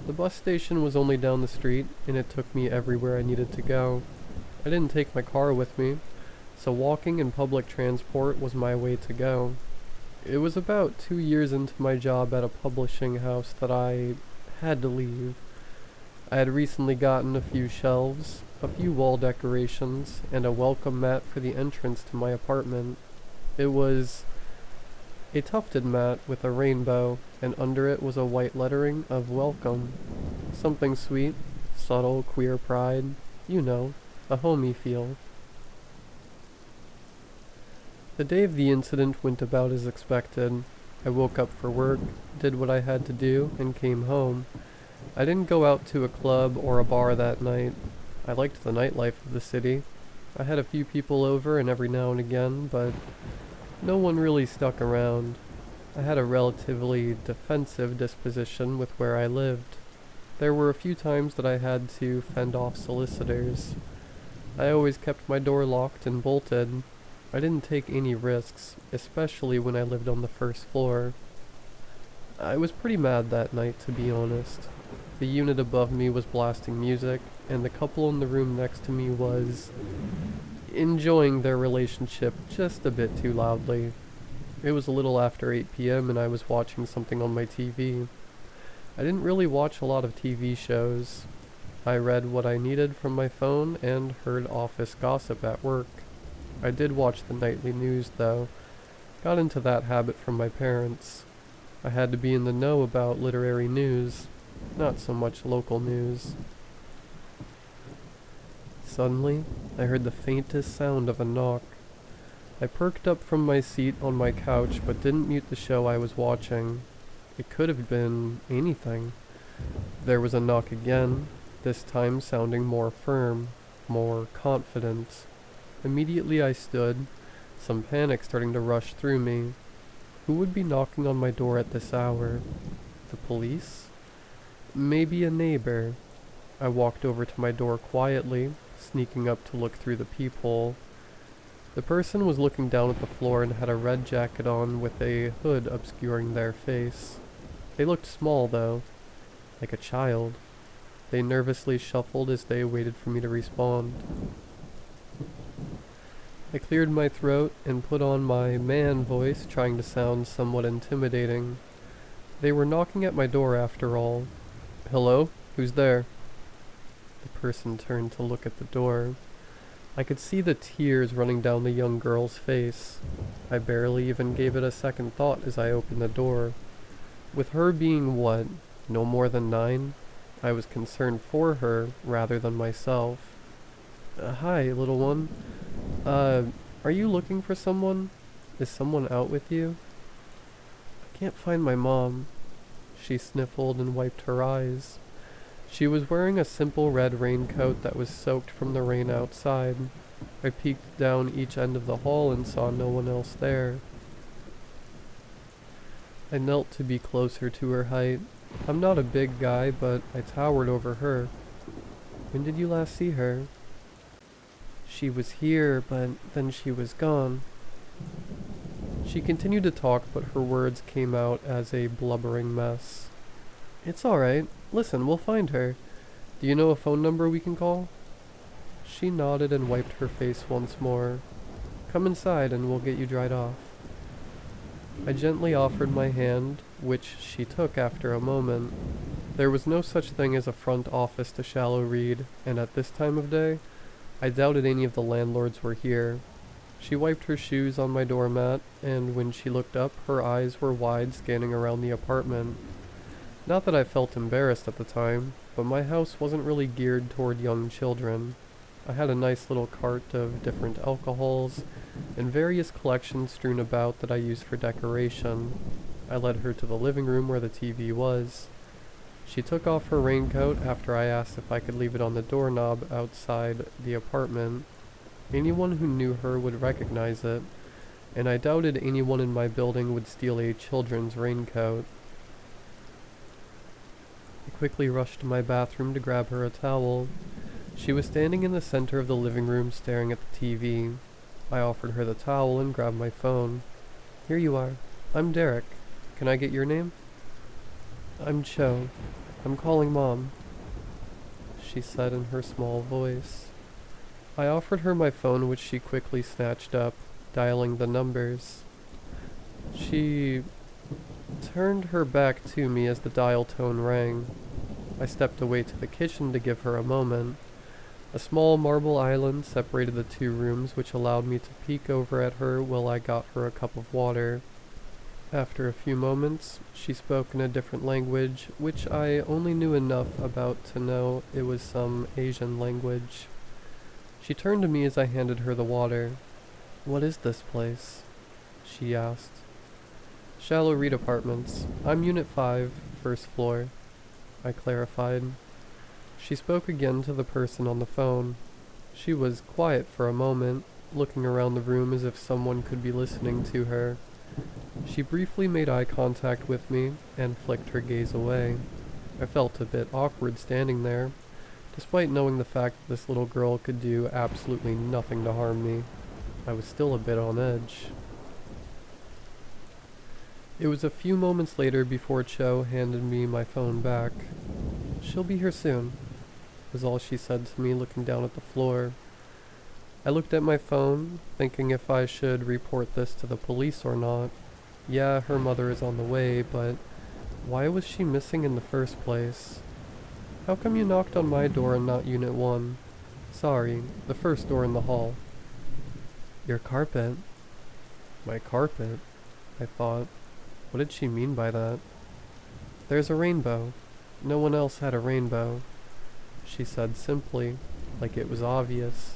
The bus station was only down the street, and it took me everywhere I needed to go. I didn't take my car with me, so walking and public transport was my way to go. It was about 2 years into my job at a publishing house that I had to leave. I had recently gotten a few shelves, a few wall decorations, and a welcome mat for the entrance to my apartment. It was a tufted mat with a rainbow, and under it was a white lettering of welcome. Something sweet, subtle, queer pride, you know, a homey feel. The day of the incident went about as expected. I woke up for work, did what I had to do, and came home. I didn't go out to a club or a bar that night. I liked the nightlife of the city. I had a few people over and every now and again, but no one really stuck around. I had a relatively defensive disposition with where I lived. There were a few times that I had to fend off solicitors. I always kept my door locked and bolted. I didn't take any risks, especially when I lived on the first floor. I was pretty mad that night, to be honest. The unit above me was blasting music, and the couple in the room next to me was enjoying their relationship just a bit too loudly. It was a little after 8 p.m. and I was watching something on my TV. I didn't really watch a lot of TV shows. I read what I needed from my phone and heard office gossip at work. I did watch the nightly news though. Got into that habit from my parents. I had to be in the know about literary news, not so much local news. Suddenly, I heard the faintest sound of a knock. I perked up from my seat on my couch but didn't mute the show I was watching. It could have been anything. There was a knock again, this time sounding more firm, more confident. Immediately I stood, some panic starting to rush through me. Who would be knocking on my door at this hour? The police? Maybe a neighbor. I walked over to my door quietly, sneaking up to look through the peephole. The person was looking down at the floor and had a red jacket on with a hood obscuring their face. They looked small though, like a child. They nervously shuffled as they waited for me to respond. I cleared my throat and put on my man voice, trying to sound somewhat intimidating. They were knocking at my door after all. Hello? Who's there? The person turned to look at the door. I could see the tears running down the young girl's face. I barely even gave it a second thought as I opened the door. With her being what, no more than 9, I was concerned for her rather than myself. Hi, little one. Are you looking for someone? Is someone out with you? I can't find my mom. She sniffled and wiped her eyes. She was wearing a simple red raincoat that was soaked from the rain outside. I peeked down each end of the hall and saw no one else there. I knelt to be closer to her height. I'm not a big guy, but I towered over her. When did you last see her? She was here, but then she was gone. She continued to talk, but her words came out as a blubbering mess. It's alright. Listen, we'll find her. Do you know a phone number we can call? She nodded and wiped her face once more. Come inside and we'll get you dried off. I gently offered my hand, which she took after a moment. There was no such thing as a front office to shallow read, and at this time of day, I doubted any of the landlords were here. She wiped her shoes on my doormat, and when she looked up, her eyes were wide, scanning around the apartment. Not that I felt embarrassed at the time, but my house wasn't really geared toward young children. I had a nice little cart of different alcohols, and various collections strewn about that I used for decoration. I led her to the living room where the TV was. She took off her raincoat after I asked if I could leave it on the doorknob outside the apartment. Anyone who knew her would recognize it. and I doubted anyone in my building would steal a children's raincoat. I quickly rushed to my bathroom to grab her a towel. She was standing in the center of the living room staring at the TV. I offered her the towel and grabbed my phone. "Here you are. I'm Derek. Can I get your name?" "I'm Cho. I'm calling Mom," she said in her small voice. I offered her my phone, which she quickly snatched up, dialing the numbers. She turned her back to me as the dial tone rang. I stepped away to the kitchen to give her a moment. A small marble island separated the two rooms, which allowed me to peek over at her while I got her a cup of water. After a few moments, she spoke in a different language, which I only knew enough about to know it was some Asian language. She turned to me as I handed her the water. "What is this place?" she asked. "Shallow Reed Apartments. I'm Unit 5, first floor," I clarified. She spoke again to the person on the phone. She was quiet for a moment, looking around the room as if someone could be listening to her. She briefly made eye contact with me and flicked her gaze away. I felt a bit awkward standing there, despite knowing the fact that this little girl could do absolutely nothing to harm me. I was still a bit on edge. It was a few moments later before Cho handed me my phone back. "She'll be here soon," was all she said to me, looking down at the floor. I looked at my phone, thinking if I should report this to the police or not. Yeah, her mother is on the way, but why was she missing in the first place? "How come you knocked on my door and not Unit 1? "Sorry, the first door in the hall." "Your carpet." My carpet? I thought. What did she mean by that? "There's a rainbow. No one else had a rainbow," she said simply, like it was obvious.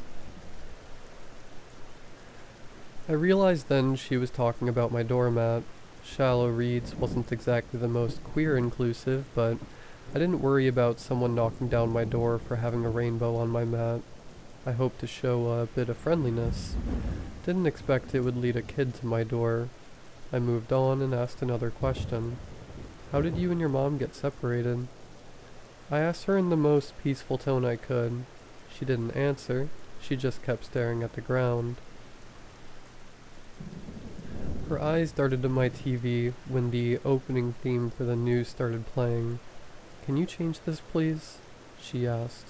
I realized then she was talking about my doormat. Shallow Reeds wasn't exactly the most queer inclusive, but I didn't worry about someone knocking down my door for having a rainbow on my mat. I hoped to show a bit of friendliness. Didn't expect it would lead a kid to my door. I moved on and asked another question. "How did you and your mom get separated?" I asked her in the most peaceful tone I could. She didn't answer. She just kept staring at the ground. Her eyes darted to my TV when the opening theme for the news started playing. "Can you change this, please?" she asked.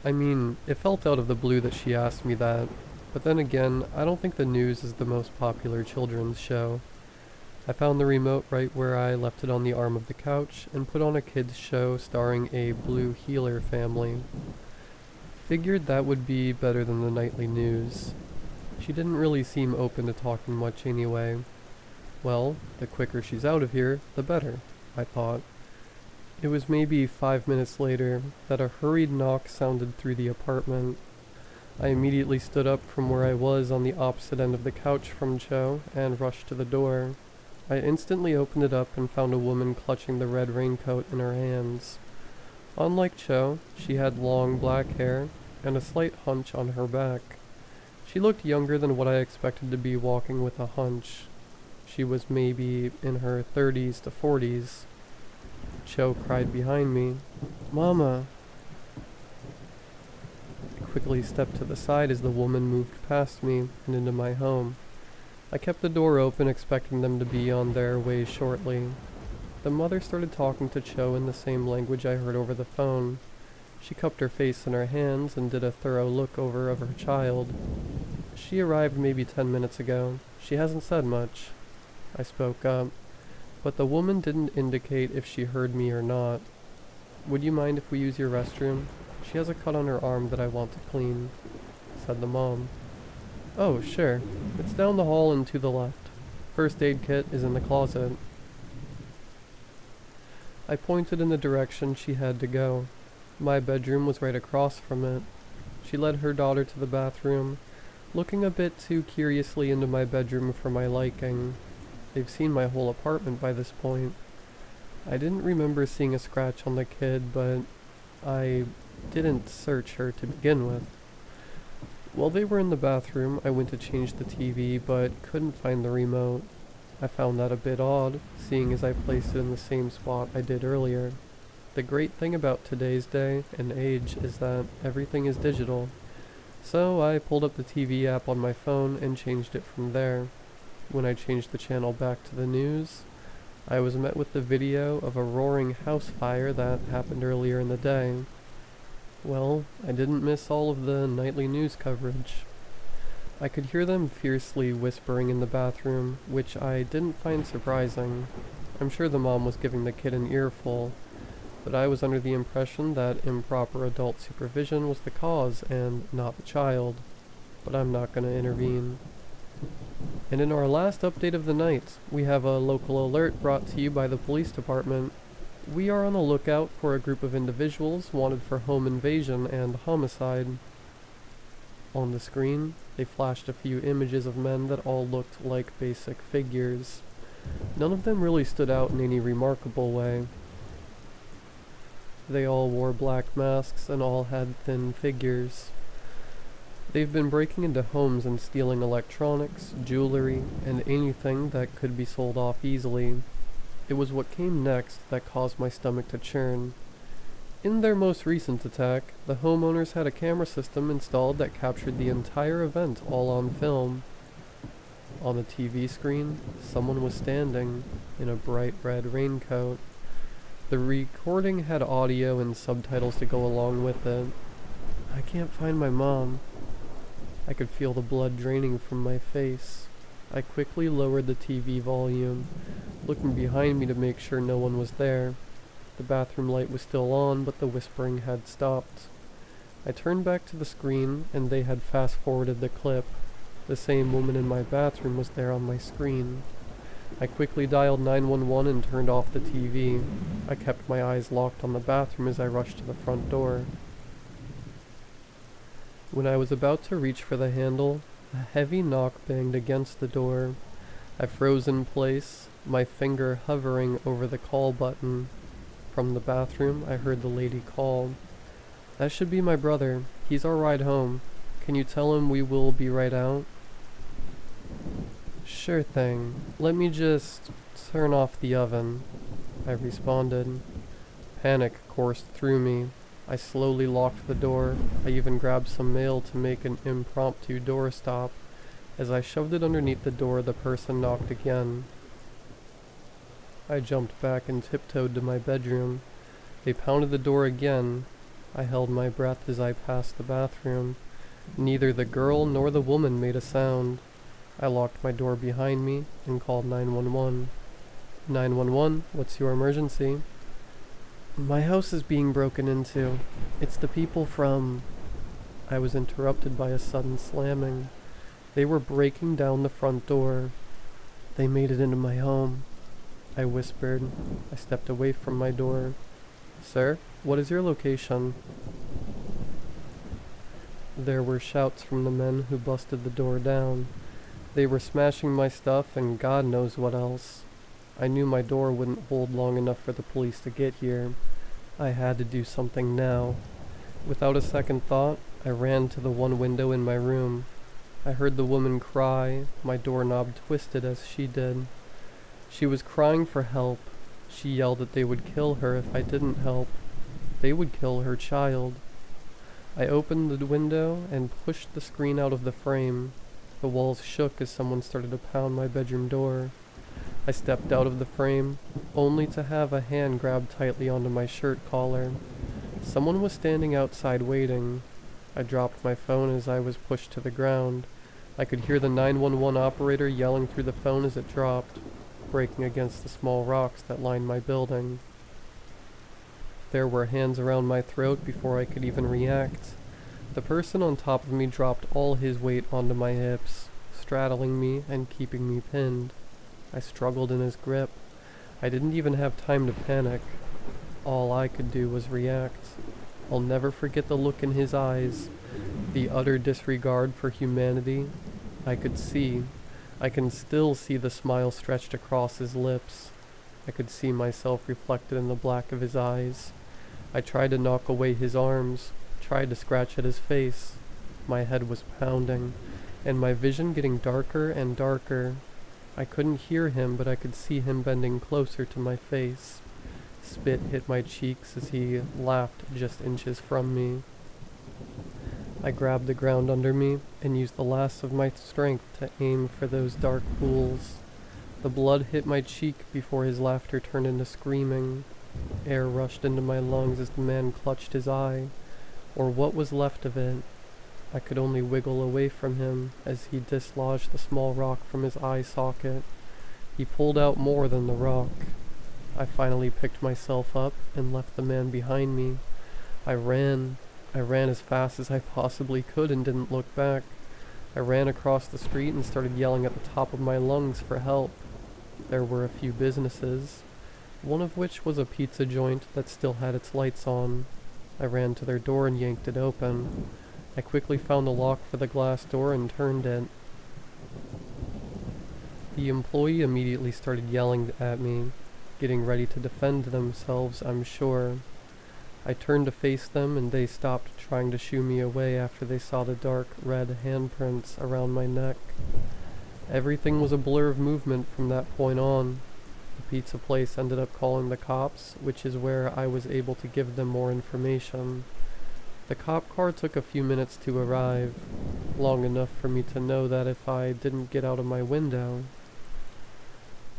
I mean, it felt out of the blue that she asked me that, but then again, I don't think the news is the most popular children's show. I found the remote right where I left it on the arm of the couch and put on a kids show starring a blue healer family. Figured that would be better than the nightly news. She didn't really seem open to talking much anyway. Well, the quicker she's out of here, the better, I thought. It was maybe 5 minutes later that a hurried knock sounded through the apartment. I immediately stood up from where I was on the opposite end of the couch from Cho and rushed to the door. I instantly opened it up and found a woman clutching the red raincoat in her hands. Unlike Cho, she had long black hair and a slight hunch on her back. She looked younger than what I expected to be walking with a hunch. She was maybe in her 30s to 40s. Cho cried behind me, "Mama!" I quickly stepped to the side as the woman moved past me and into my home. I kept the door open, expecting them to be on their way shortly. The mother started talking to Cho in the same language I heard over the phone. She cupped her face in her hands and did a thorough look over of her child. "She arrived maybe 10 minutes ago. She hasn't said much." I spoke up, but the woman didn't indicate if she heard me or not. "Would you mind if we use your restroom? She has a cut on her arm that I want to clean," said the mom. "Oh, sure. It's down the hall and to the left. First aid kit is in the closet." I pointed in the direction she had to go. My bedroom was right across from it. She led her daughter to the bathroom, looking a bit too curiously into my bedroom for my liking. They've seen my whole apartment by this point. I didn't remember seeing a scratch on the kid, but I didn't search her to begin with. While they were in the bathroom, I went to change the TV, but couldn't find the remote. I found that a bit odd, seeing as I placed it in the same spot I did earlier. The great thing about today's day and age is that everything is digital. So I pulled up the TV app on my phone and changed it from there. When I changed the channel back to the news, I was met with the video of a roaring house fire that happened earlier in the day. Well, I didn't miss all of the nightly news coverage. I could hear them fiercely whispering in the bathroom, which I didn't find surprising. I'm sure the mom was giving the kid an earful, but I was under the impression that improper adult supervision was the cause and not the child. But I'm not going to intervene. And in our last update of the night, we have a local alert brought to you by the police department. We are on the lookout for a group of individuals wanted for home invasion and homicide. On the screen, they flashed a few images of men that all looked like basic figures. None of them really stood out in any remarkable way. They all wore black masks and all had thin figures. They've been breaking into homes and stealing electronics, jewelry, and anything that could be sold off easily. It was what came next that caused my stomach to churn. In their most recent attack, the homeowners had a camera system installed that captured the entire event all on film. On the TV screen, someone was standing in a bright red raincoat. The recording had audio and subtitles to go along with it. I can't find my mom. I could feel the blood draining from my face. I quickly lowered the TV volume, looking behind me to make sure no one was there. The bathroom light was still on, but the whispering had stopped. I turned back to the screen, and they had fast-forwarded the clip. The same woman in my bathroom was there on my screen. I quickly dialed 911 and turned off the TV. I kept my eyes locked on the bathroom as I rushed to the front door. When I was about to reach for the handle, a heavy knock banged against the door. I froze in place, my finger hovering over the call button. From the bathroom, I heard the lady call. "That should be my brother. He's our ride home. Can you tell him we will be right out?" "Sure thing. Let me just turn off the oven," I responded. Panic coursed through me. I slowly locked the door. I even grabbed some mail to make an impromptu doorstop. As I shoved it underneath the door, the person knocked again. I jumped back and tiptoed to my bedroom. They pounded the door again. I held my breath as I passed the bathroom. Neither the girl nor the woman made a sound. I locked my door behind me and called 911. 911, what's your emergency? "My house is being broken into. It's the people from..." I was interrupted by a sudden slamming. They were breaking down the front door. "They made it into my home," I whispered. I stepped away from my door. "Sir, what is your location?" There were shouts from the men who busted the door down. They were smashing my stuff and God knows what else. I knew my door wouldn't hold long enough for the police to get here. I had to do something now. Without a second thought, I ran to the one window in my room. I heard the woman cry. My doorknob twisted as she did. She was crying for help. She yelled that they would kill her if I didn't help. They would kill her child. I opened the window and pushed the screen out of the frame. The walls shook as someone started to pound my bedroom door. I stepped out of the frame, only to have a hand grab tightly onto my shirt collar. Someone was standing outside waiting. I dropped my phone as I was pushed to the ground. I could hear the 911 operator yelling through the phone as it dropped, breaking against the small rocks that lined my building. There were hands around my throat before I could even react. The person on top of me dropped all his weight onto my hips, straddling me and keeping me pinned. I struggled in his grip. I didn't even have time to panic. All I could do was react. I'll never forget the look in his eyes, the utter disregard for humanity. I can still see the smile stretched across his lips. I could see myself reflected in the black of his eyes. I tried to knock away his arms, tried to scratch at his face. My head was pounding, and my vision getting darker and darker. I couldn't hear him, but I could see him bending closer to my face. Spit hit my cheeks as he laughed just inches from me. I grabbed the ground under me and used the last of my strength to aim for those dark pools. The blood hit my cheek before his laughter turned into screaming. Air rushed into my lungs as the man clutched his eye, or what was left of it. I could only wiggle away from him as he dislodged the small rock from his eye socket. He pulled out more than the rock. I finally picked myself up and left the man behind me. I ran as fast as I possibly could and didn't look back. I ran across the street and started yelling at the top of my lungs for help. There were a few businesses, one of which was a pizza joint that still had its lights on. I ran to their door and yanked it open. I quickly found the lock for the glass door and turned it. The employee immediately started yelling at me, getting ready to defend themselves, I'm sure. I turned to face them and they stopped trying to shoo me away after they saw the dark red handprints around my neck. Everything was a blur of movement from that point on. The pizza place ended up calling the cops, which is where I was able to give them more information. The cop car took a few minutes to arrive, long enough for me to know that if I didn't get out of my window.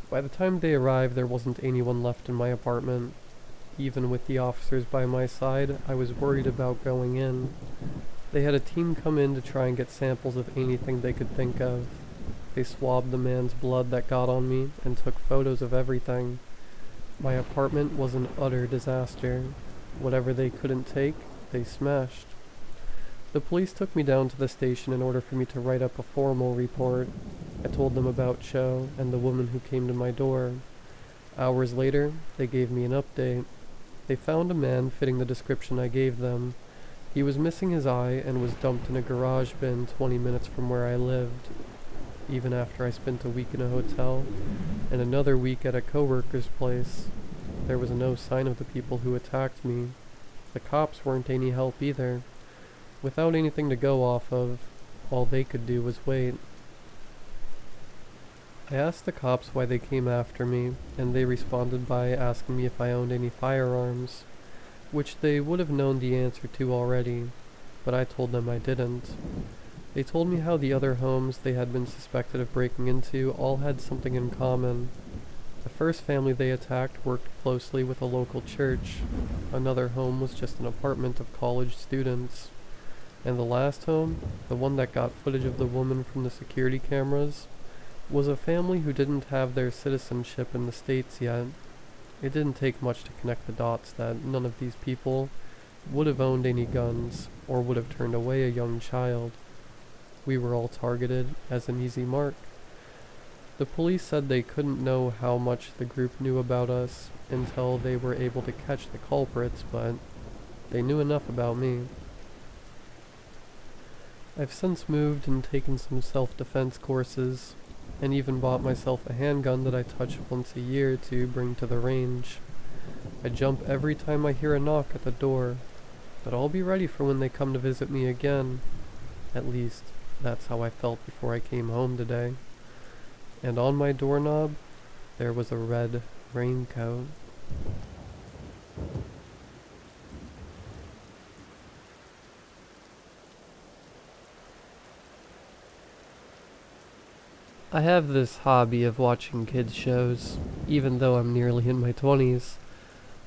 By the time they arrived, there wasn't anyone left in my apartment. Even with the officers by my side, I was worried about going in. They had a team come in to try and get samples of anything they could think of. They swabbed the man's blood that got on me and took photos of everything. My apartment was an utter disaster. Whatever they couldn't take, they smashed. The police took me down to the station in order for me to write up a formal report. I told them about Cho and the woman who came to my door. Hours later, they gave me an update. They found a man fitting the description I gave them. He was missing his eye and was dumped in a garage bin 20 minutes from where I lived. Even after I spent a week in a hotel and another week at a coworker's place, there was no sign of the people who attacked me. The cops weren't any help either. Without anything to go off of, all they could do was wait. I asked the cops why they came after me, and they responded by asking me if I owned any firearms, which they would have known the answer to already, but I told them I didn't. They told me how the other homes they had been suspected of breaking into all had something in common. The first family they attacked worked closely with a local church. Another home was just an apartment of college students. And the last home, the one that got footage of the woman from the security cameras, was a family who didn't have their citizenship in the States yet. It didn't take much to connect the dots that none of these people would have owned any guns or would have turned away a young child. We were all targeted as an easy mark. The police said they couldn't know how much the group knew about us until they were able to catch the culprits, but they knew enough about me. I've since moved and taken some self-defense courses, and even bought myself a handgun that I touch once a year to bring to the range. I jump every time I hear a knock at the door, but I'll be ready for when they come to visit me again. At least, that's how I felt before I came home today. And on my doorknob, there was a red raincoat. I have this hobby of watching kids shows, even though I'm nearly in my 20s.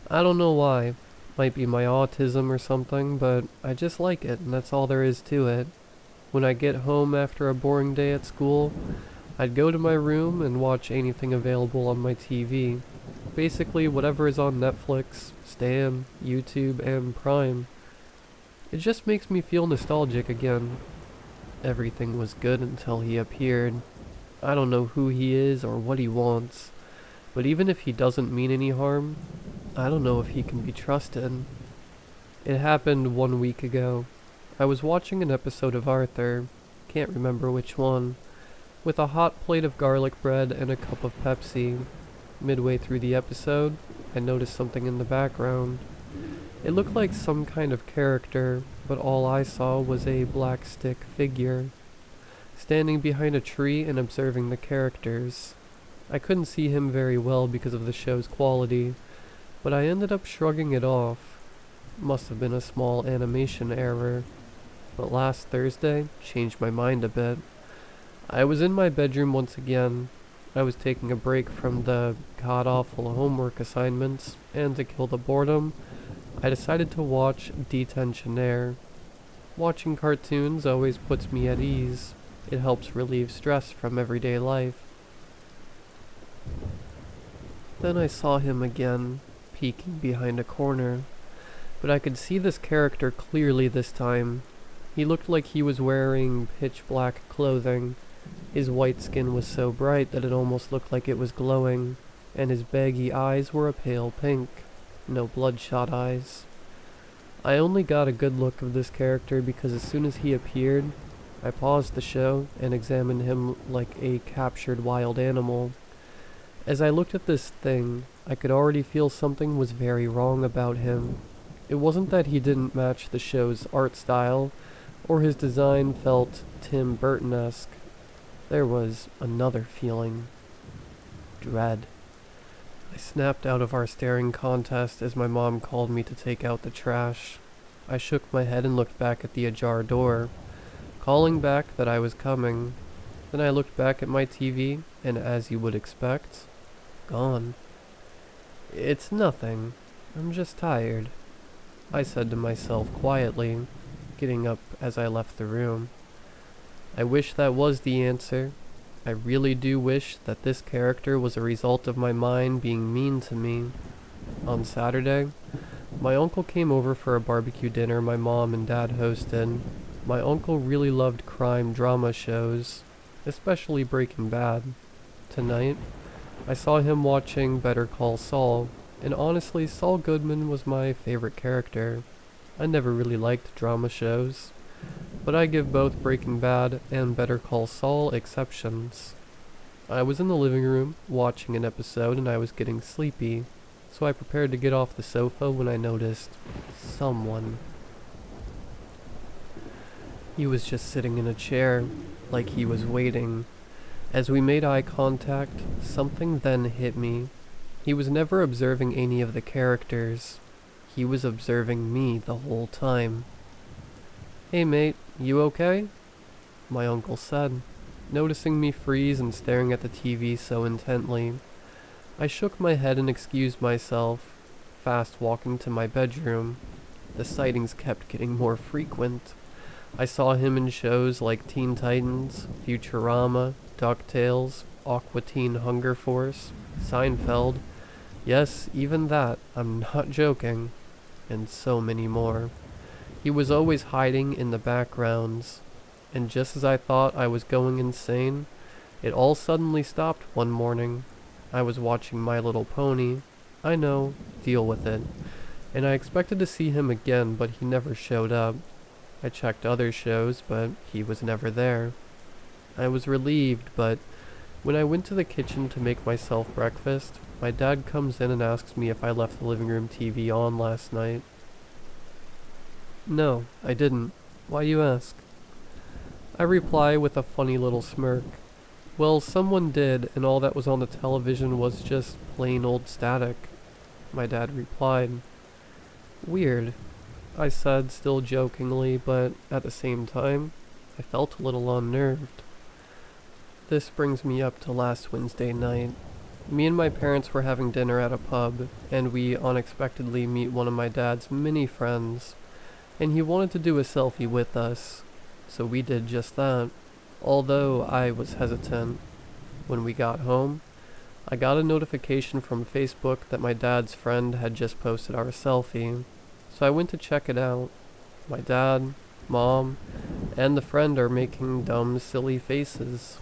I don't know why. Might be my autism or something, but I just like it, and that's all there is to it. When I get home after a boring day at school, I'd go to my room and watch anything available on my TV. Basically whatever is on Netflix, Stan, YouTube, and Prime. It just makes me feel nostalgic again. Everything was good until he appeared. I don't know who he is or what he wants, but even if he doesn't mean any harm, I don't know if he can be trusted. It happened 1 week ago. I was watching an episode of Arthur, can't remember which one, with a hot plate of garlic bread and a cup of Pepsi. Midway through the episode, I noticed something in the background. It looked like some kind of character, but all I saw was a black stick figure, standing behind a tree and observing the characters. I couldn't see him very well because of the show's quality, but I ended up shrugging it off. Must have been a small animation error. But last Thursday changed my mind a bit. I was in my bedroom once again. I was taking a break from the god-awful homework assignments, and to kill the boredom, I decided to watch ItsDragonaire. Watching cartoons always puts me at ease. It helps relieve stress from everyday life. Then I saw him again, peeking behind a corner. But I could see this character clearly this time. He looked like he was wearing pitch black clothing. His white skin was so bright that it almost looked like it was glowing, and his baggy eyes were a pale pink. No bloodshot eyes. I only got a good look of this character because as soon as he appeared, I paused the show and examined him like a captured wild animal. As I looked at this thing, I could already feel something was very wrong about him. It wasn't that he didn't match the show's art style, or his design felt Tim Burton-esque. There was another feeling. Dread. I snapped out of our staring contest as my mom called me to take out the trash. I shook my head and looked back at the ajar door, calling back that I was coming. Then I looked back at my TV, and as you would expect, gone. "It's nothing. I'm just tired," I said to myself quietly, getting up as I left the room. I wish that was the answer. I really do wish that this character was a result of my mind being mean to me. On Saturday, my uncle came over for a barbecue dinner my mom and dad hosted. My uncle really loved crime drama shows, especially Breaking Bad. Tonight, I saw him watching Better Call Saul, and honestly, Saul Goodman was my favorite character. I never really liked drama shows, but I give both Breaking Bad and Better Call Saul exceptions. I was in the living room watching an episode and I was getting sleepy, so I prepared to get off the sofa when I noticed someone. He was just sitting in a chair, like he was waiting. As we made eye contact, something then hit me. He was never observing any of the characters. He was observing me the whole time. "Hey mate, you okay?" my uncle said, noticing me freeze and staring at the TV so intently. I shook my head and excused myself, fast walking to my bedroom. The sightings kept getting more frequent. I saw him in shows like Teen Titans, Futurama, DuckTales, Aqua Teen Hunger Force, Seinfeld. Yes, even that, I'm not joking. And so many more. He was always hiding in the backgrounds, and just as I thought I was going insane, it all suddenly stopped one morning. I was watching My Little Pony. I know, deal with it. And I expected to see him again, but he never showed up. I checked other shows, but he was never there. I was relieved, but when I went to the kitchen to make myself breakfast, my dad comes in and asks me if I left the living room TV on last night. "No, I didn't. Why you ask?" I reply with a funny little smirk. "Well, someone did, and all that was on the television was just plain old static." My dad replied. "Weird," I said, still jokingly, but at the same time, I felt a little unnerved. This brings me up to last Wednesday night. Me and my parents were having dinner at a pub, and we unexpectedly meet one of my dad's many friends, and he wanted to do a selfie with us, so we did just that, although I was hesitant. When we got home, I got a notification from Facebook that my dad's friend had just posted our selfie, so I went to check it out. My dad, mom, and the friend are making dumb, silly faces,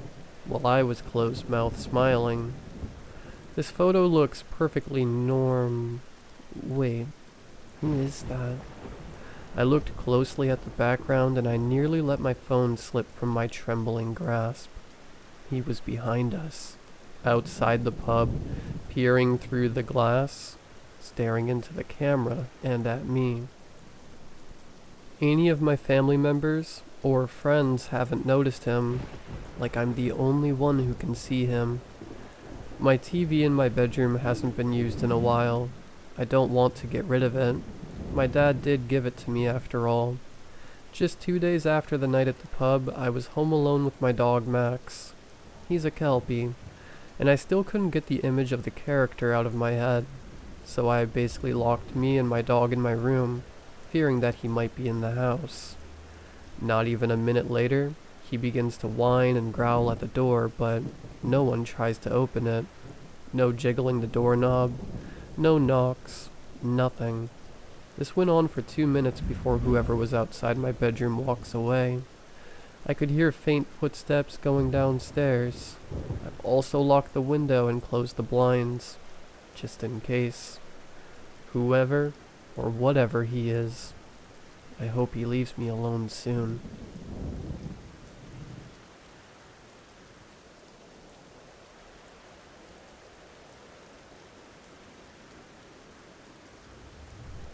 while I was closed-mouthed smiling. This photo looks perfectly Wait, who is that? I looked closely at the background and I nearly let my phone slip from my trembling grasp. He was behind us, outside the pub, peering through the glass. staring into the camera and at me. Any of my family members or friends haven't noticed him, like I'm the only one who can see him. My TV in my bedroom hasn't been used in a while. I don't want to get rid of it. My dad did give it to me after all. Just 2 days after the night at the pub, I was home alone with my dog Max. He's a Kelpie, and I still couldn't get the image of the character out of my head, so I basically locked me and my dog in my room, fearing that he might be in the house. Not even a minute later, he begins to whine and growl at the door, but no one tries to open it. No jiggling the doorknob, no knocks, nothing. This went on for 2 minutes before whoever was outside my bedroom walks away. I could hear faint footsteps going downstairs. I've also locked the window and closed the blinds, just in case. Whoever or whatever he is, I hope he leaves me alone soon.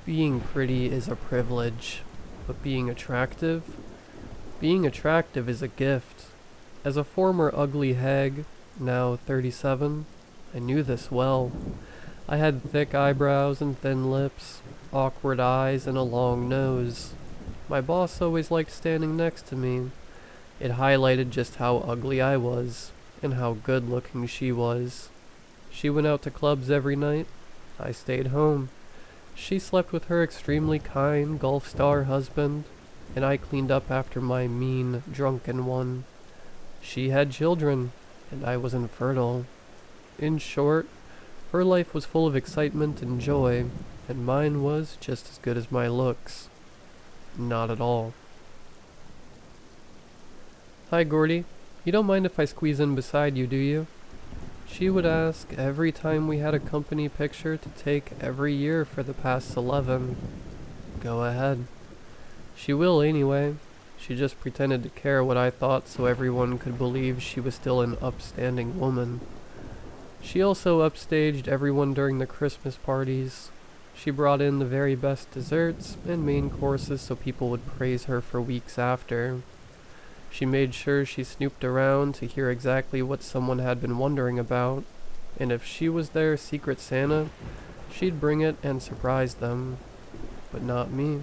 Being pretty is a privilege, but being attractive is a gift. As a former ugly hag, now 37, I knew this well. I had thick eyebrows and thin lips, awkward eyes, and a long nose. My boss always liked standing next to me. It highlighted just how ugly I was, and how good looking she was. She went out to clubs every night. I stayed home. She slept with her extremely kind golf star husband, and I cleaned up after my mean, drunken one. She had children, and I was infertile. In short, her life was full of excitement and joy, and mine was just as good as my looks. Not at all. "Hi, Gordy. You don't mind if I squeeze in beside you, do you?" She would ask every time we had a company picture to take every year for the past 11. Go ahead. She will anyway. She just pretended to care what I thought so everyone could believe she was still an upstanding woman. She also upstaged everyone during the Christmas parties. She brought in the very best desserts and main courses so people would praise her for weeks after. She made sure she snooped around to hear exactly what someone had been wondering about, and if she was their secret Santa, she'd bring it and surprise them. But not me.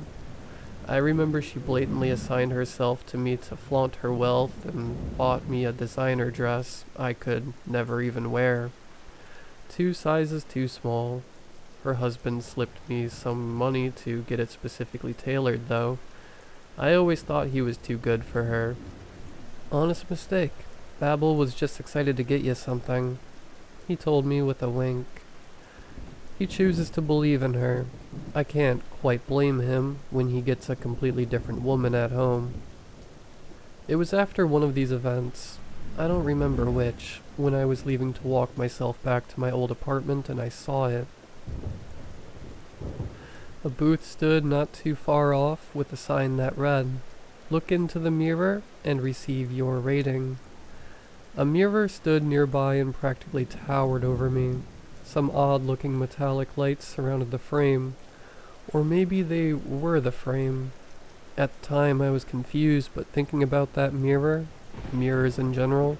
I remember she blatantly assigned herself to me to flaunt her wealth and bought me a designer dress I could never even wear. 2 sizes too small. Her husband slipped me some money to get it specifically tailored, though. I always thought he was too good for her. Honest mistake. Babel was just excited to get you something, he told me with a wink. He chooses to believe in her. I can't quite blame him when he gets a completely different woman at home. It was after one of these events, I don't remember which, when I was leaving to walk myself back to my old apartment and I saw it. A booth stood not too far off with a sign that read, "Look into the mirror and receive your rating." A mirror stood nearby and practically towered over me. Some odd-looking metallic lights surrounded the frame, or maybe they were the frame. At the time I was confused, but thinking about that mirror, mirrors in general,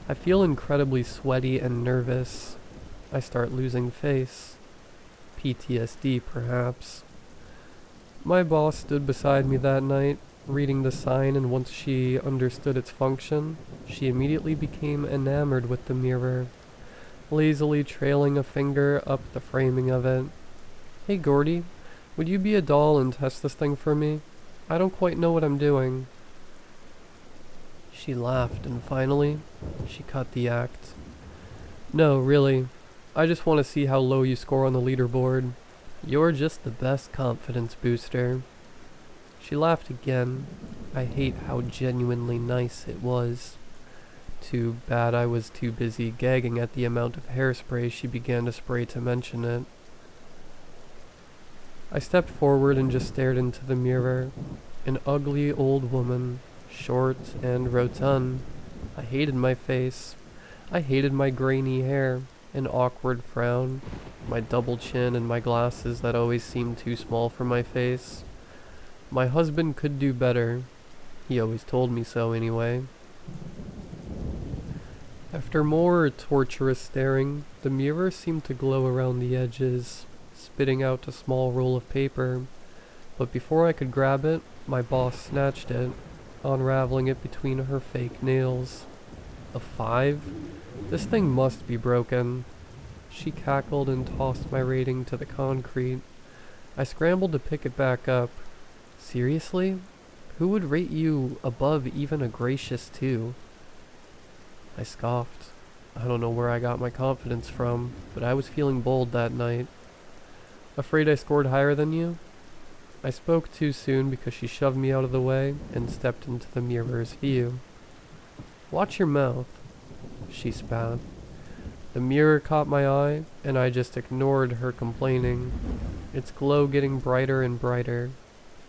I feel incredibly sweaty and nervous. I start losing face. PTSD, perhaps. My boss stood beside me that night, reading the sign, and once she understood its function, she immediately became enamored with the mirror, lazily trailing a finger up the framing of it. "Hey Gordy, would you be a doll and test this thing for me? I don't quite know what I'm doing." She laughed, and finally, she cut the act. "No, really. I just want to see how low you score on the leaderboard. You're just the best confidence booster." She laughed again. I hate how genuinely nice it was. Too bad I was too busy gagging at the amount of hairspray she began to spray to mention it. I stepped forward and just stared into the mirror. An ugly old woman, short and rotund. I hated my face. I hated my grainy hair. an awkward frown, my double chin, and my glasses that always seem too small for my face. My husband could do better. He always told me so anyway. After more torturous staring, the mirror seemed to glow around the edges, spitting out a small roll of paper. But before I could grab it, my boss snatched it, unraveling it between her fake nails. A 5? This thing must be broken. She cackled and tossed my rating to the concrete. I scrambled to pick it back up. Seriously? Who would rate you above even a gracious 2? I scoffed. I don't know where I got my confidence from, but I was feeling bold that night. Afraid I scored higher than you? I spoke too soon because she shoved me out of the way and stepped into the mirror's view. Watch your mouth, she spat. The mirror caught my eye, and I just ignored her complaining. Its glow getting brighter and brighter.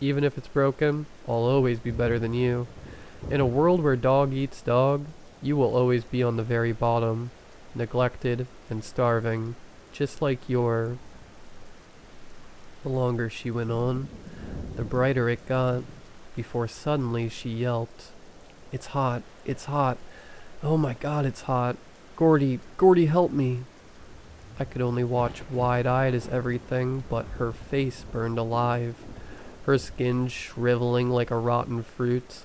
Even if it's broken, I'll always be better than you. In a world where dog eats dog, you will always be on the very bottom, neglected and starving, just like your... The longer she went on, the brighter it got, before suddenly she yelped. It's hot, it's hot. Oh my god, it's hot. Gordy, help me. I could only watch wide-eyed as everything but her face burned alive, her skin shriveling like a rotten fruit.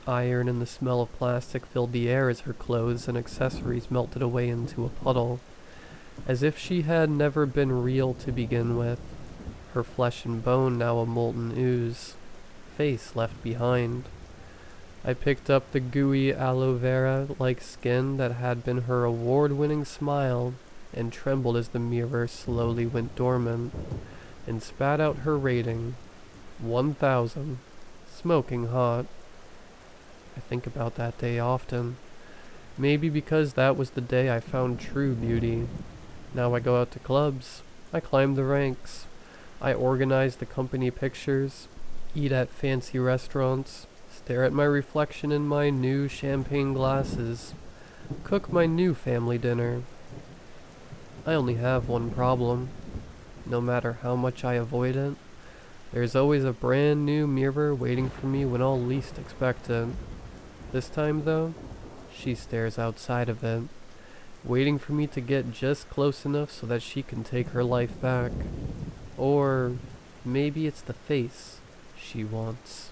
Iron and the smell of plastic filled the air as her clothes and accessories melted away into a puddle, as if she had never been real to begin with. Her flesh and bone now a molten ooze, face left behind. I picked up the gooey aloe vera-like skin that had been her award-winning smile and trembled as the mirror slowly went dormant, and spat out her rating. 1,000. Smoking hot. I think about that day often. Maybe because that was the day I found true beauty. Now I go out to clubs. I climb the ranks. I organize the company pictures, eat at fancy restaurants, stare at my reflection in my new champagne glasses, cook my new family dinner. I only have one problem. No matter how much I avoid it, there's always a brand new mirror waiting for me when I'll least expect it. This time, though, she stares outside of it, waiting for me to get just close enough so that she can take her life back. Or maybe it's the face she wants.